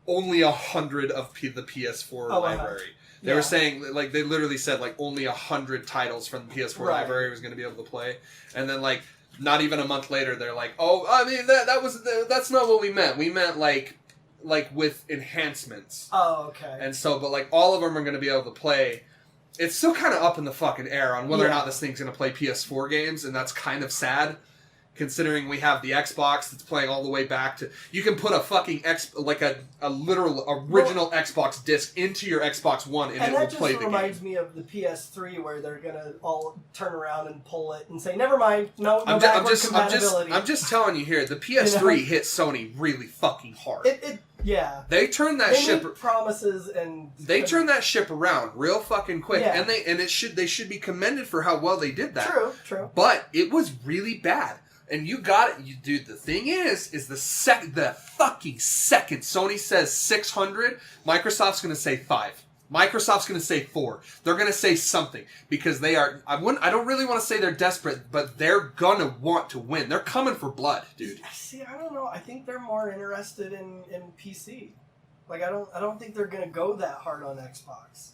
only 100 of the PS4 Oh, library. They yeah. were saying, like, they literally said, like, only 100 titles from the PS4 Right. library was going to be able to play. And then, like, not even a month later, they're like, oh, I mean, that's not what we meant. We meant, like with enhancements. oh, okay. And so, but, like, all of them are going to be able to play. It's still kind of up in the fucking air on whether or Yeah. not this thing's going to play PS4 games, and that's kind of sad, considering we have the Xbox that's playing all the way back to... You can put a fucking a literal original Xbox disc into your Xbox One, and it will that just play the game. reminds me of the PS3 where they're gonna all turn around and pull it and say, "Never mind, no I'm backwards compatibility." just telling you here, the PS3 hit Sony really fucking hard. Yeah. They turned that They ship... make promises and They turned that ship around real fucking quick, Yeah. and they should be commended for how well they did that. True. But it was really bad. And you got it, dude. The thing is the fucking second Sony says 600, Microsoft's going to say 5. Microsoft's going to say 4. They're going to say something because they are. I don't really want to say they're desperate, but they're going to want to win. They're coming for blood, dude. See, I don't know. I think they're more interested in PC. Like, I don't think they're gonna go that hard on Xbox.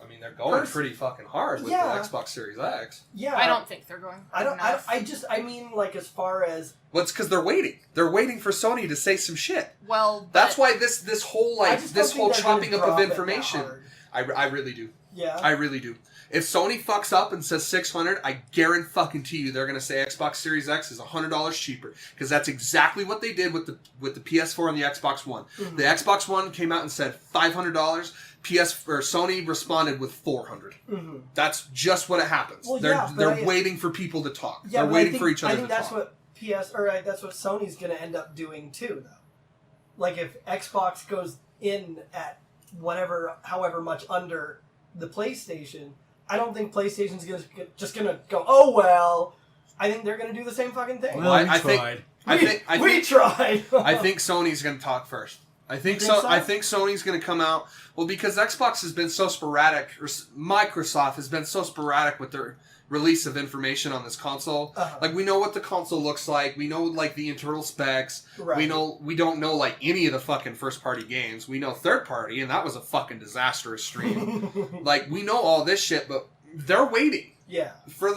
I mean, they're going pretty fucking hard with Yeah. the Xbox Series X. Yeah. I don't think they're going. Enough. I mean, like, as far as Well, it's because they're waiting. They're waiting for Sony to say some shit. Well, That's but- why this whole I just don't this think whole they're gonna chopping up drop of it that information. hard. I really do. Yeah. I really do. If Sony fucks up and says 600, I guarantee you they're going to say Xbox Series X is $100 cheaper, because that's exactly what they did with the PS4 and the Xbox One. Mhm. The Xbox One came out and said $500. Sony responded with $400. Mm-hmm. That's just what it happens. Well, they're yeah, but they're waiting for people to talk. Yeah, they're but waiting for each other I think to that's talk. what that's what Sony's going to end up doing too, though. Like, if Xbox goes in at however much under the PlayStation, I don't think PlayStation's just going to go, oh well. I think they're going to do the same fucking thing. Well, I we think- tried. We tried. I think Sony's going to talk first. I think You think so? I think Sony's going to come out. Well, because Xbox has been so sporadic, or Microsoft has been so sporadic with their release of information on this console. Uh-huh. Like, we know what the console looks like. We know, like, the internal specs. Right. We don't know, like, any of the fucking first-party games. We know third-party, and that was a fucking disastrous stream. Like, we know all this shit, but they're waiting. Yeah. For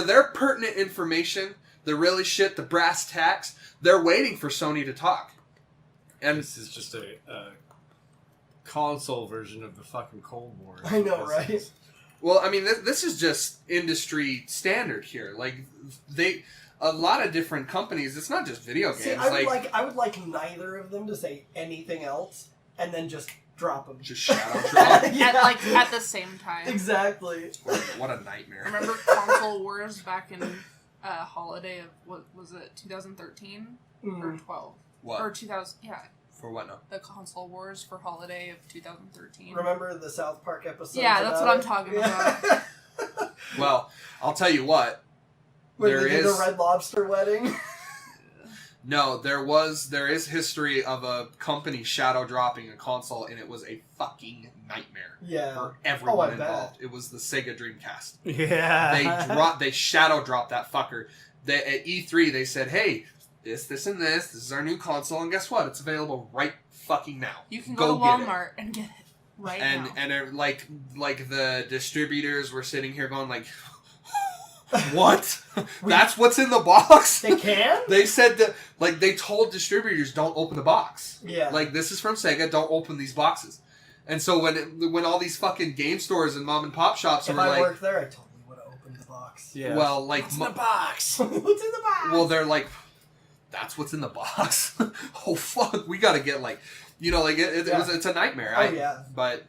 their pertinent information, the really shit, the brass tacks, they're waiting for Sony to talk. And This is just a console version of the fucking Cold War. I know, right? well, I mean, this is just industry standard here. Like, a lot of different companies. It's not just video games. See, I would like neither of them to say anything else, and then just drop them. Just shadow drop. at the same time. Exactly. What a nightmare. Remember console wars back in holiday of what was it, 2013 or 12 What? or 2000? Yeah, For what now? the console wars for holiday of 2013. Remember the South Park episode? Yeah, that's what I'm talking about. Well, I'll tell you what. Where they did the Red Lobster wedding. No, there is history of a company shadow dropping a console, and it was a fucking nightmare Yeah. for everyone I bet. involved. It was the Sega Dreamcast. Yeah. They shadow dropped that fucker. At E3 they said, "Hey, this and this is our new console," and guess what? It's available right fucking now. You can go to get it. Walmart and get it right And now. and like the distributors were sitting here going like, "What? That's what's in the box?" They can? They said that, like, they told distributors, "Don't open the box." Yeah. Like, this is from Sega. Don't open these boxes. And so when all these fucking game stores and mom and pop shops If were I like, worked there, I totally would have opened the box. Yeah. well, like, What's in the box? What's in the box? well, they're like, "That's what's in the box." Oh fuck, we got to get like, like it's a nightmare. Oh, yeah. But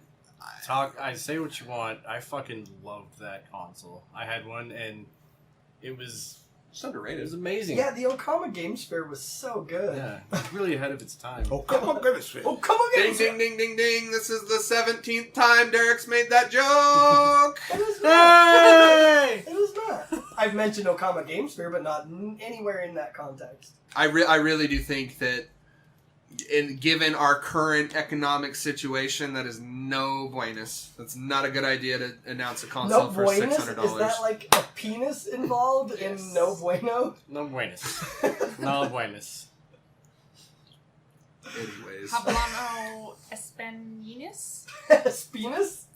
I say what you want. I fucking loved that console. I had one, and it was It's It underrated. was amazing. Yeah, the Okama Games Fair was so good. Yeah, it was really ahead of its time. Oh, come on, give us it. Okama Ding, Games Fair! ding, ding, ding, ding. This is the 17th time Derek's made that joke. It is not. Hey! It is not. I've mentioned Okama Games Fair, but not anywhere in that context. I really do think that, given our current economic situation, that is no buenos. That's not a good idea to announce a console No for buenos? $600. Is that like a penis involved in no bueno? No buenas. No buenas. Anyways. Hablano Españoles? Penis?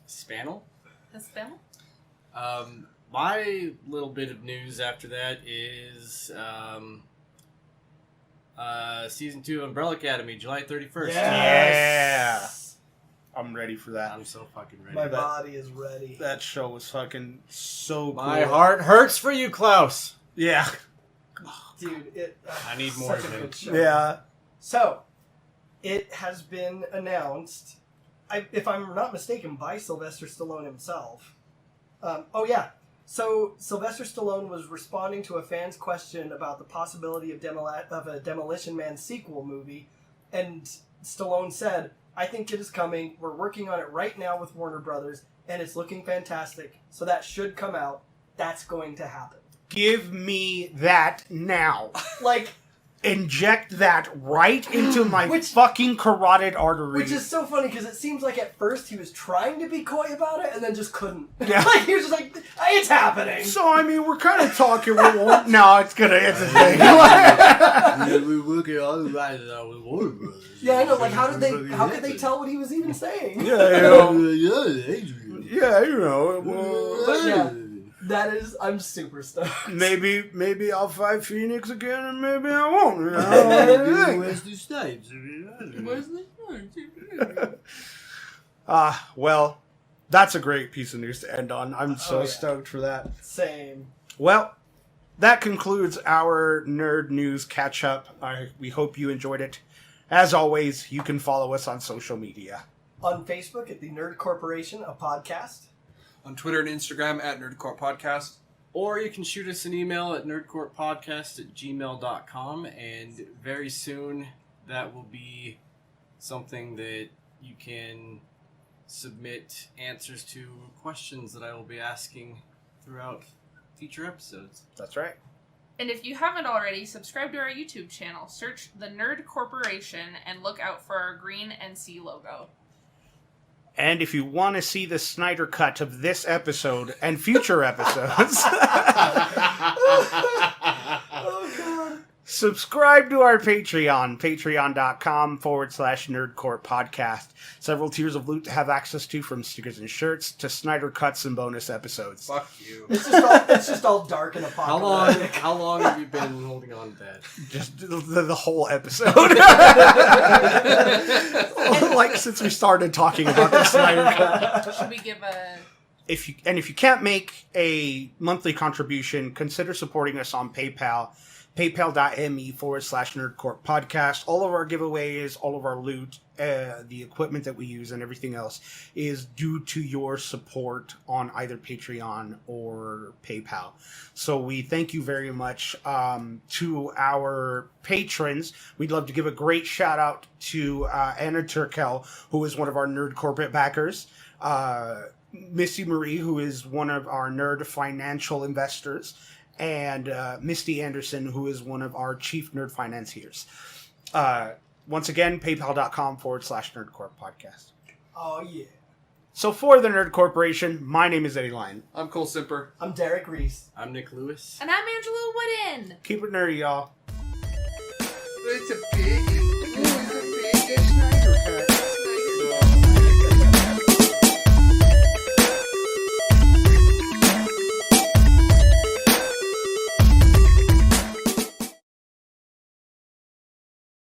Spanel? Hispano? My little bit of news after that is season 2 of Umbrella Academy, July 31st. Yes. Yeah. I'm ready for that. I'm so fucking ready. My body is ready. That show was fucking so cool. My heart hurts for you, Klaus. Yeah. Dude, I need more such of a him. good show. Yeah. So, it has been announced, if I'm not mistaken, by Sylvester Stallone himself. So Sylvester Stallone was responding to a fan's question about the possibility of a Demolition Man sequel movie, and Stallone said, "I think it is coming. We're working on it right now with Warner Brothers, and it's looking fantastic. So that should come out. That's going to happen." Give me that now. Like, Inject that right into my Which- fucking carotid artery. which is so funny because it seems like at first he was trying to be coy about it and then just couldn't. Yeah. Like he was just like, "It's happening." So, I mean, we're kind of talking. No, it's a thing. We're working on it right now with Warner Brothers. Yeah, I know. Like, how could they tell what he was even saying? Yeah, you know. Adrian. Yeah, you know. Well, But yeah, that is. I'm super stoked. maybe I'll fight Phoenix again, and maybe I won't. You know? Wesley Snipes. Well, that's a great piece of news to end on. I'm so yeah. stoked for that. Same. Well, that concludes our nerd news catch up. We hope you enjoyed it. As always, you can follow us on social media. On Facebook at the Nerd Corporation, a podcast. On Twitter and Instagram at Nerdcore Podcast. Or you can shoot us an email at nerdcourtpodcast@gmail.com, and very soon that will be something that you can submit answers to questions that I will be asking throughout future episodes. That's right. And if you haven't already, subscribe to our YouTube channel. Search the Nerd Corporation and look out for our green NC logo. And if you want to see the Snyder cut of this episode and future episodes, Oh god. subscribe to our Patreon, patreon.com/nerdcore podcast. Several tiers of loot to have access to, from stickers and shirts to Snyder cuts and bonus episodes. Fuck you. It's just all dark and apocalyptic. How long have you been holding on to that? Just the whole episode. Like, since we started talking about the Snyder cut. Should we give a... If you can't make a monthly contribution, consider supporting us on PayPal. PayPal.me/Nerdcorp podcast. All of our giveaways, all of our loot, the equipment that we use, and everything else is due to your support on either Patreon or PayPal. So we thank you very much to our patrons. We'd love to give a great shout out to Anna Turkel, who is one of our Nerd Corporate backers. Missy Marie, who is one of our Nerd Financial investors. And Misty Anderson, who is one of our chief nerd financiers. Once again, paypal.com/nerdcorp podcast. Oh yeah. So for the Nerd Corporation, my name is Eddie Lyon. I'm Cole Simper. I'm Derek Reese. I'm Nick Lewis. And I'm Angela Wooden. Keep it nerdy, y'all. It's a big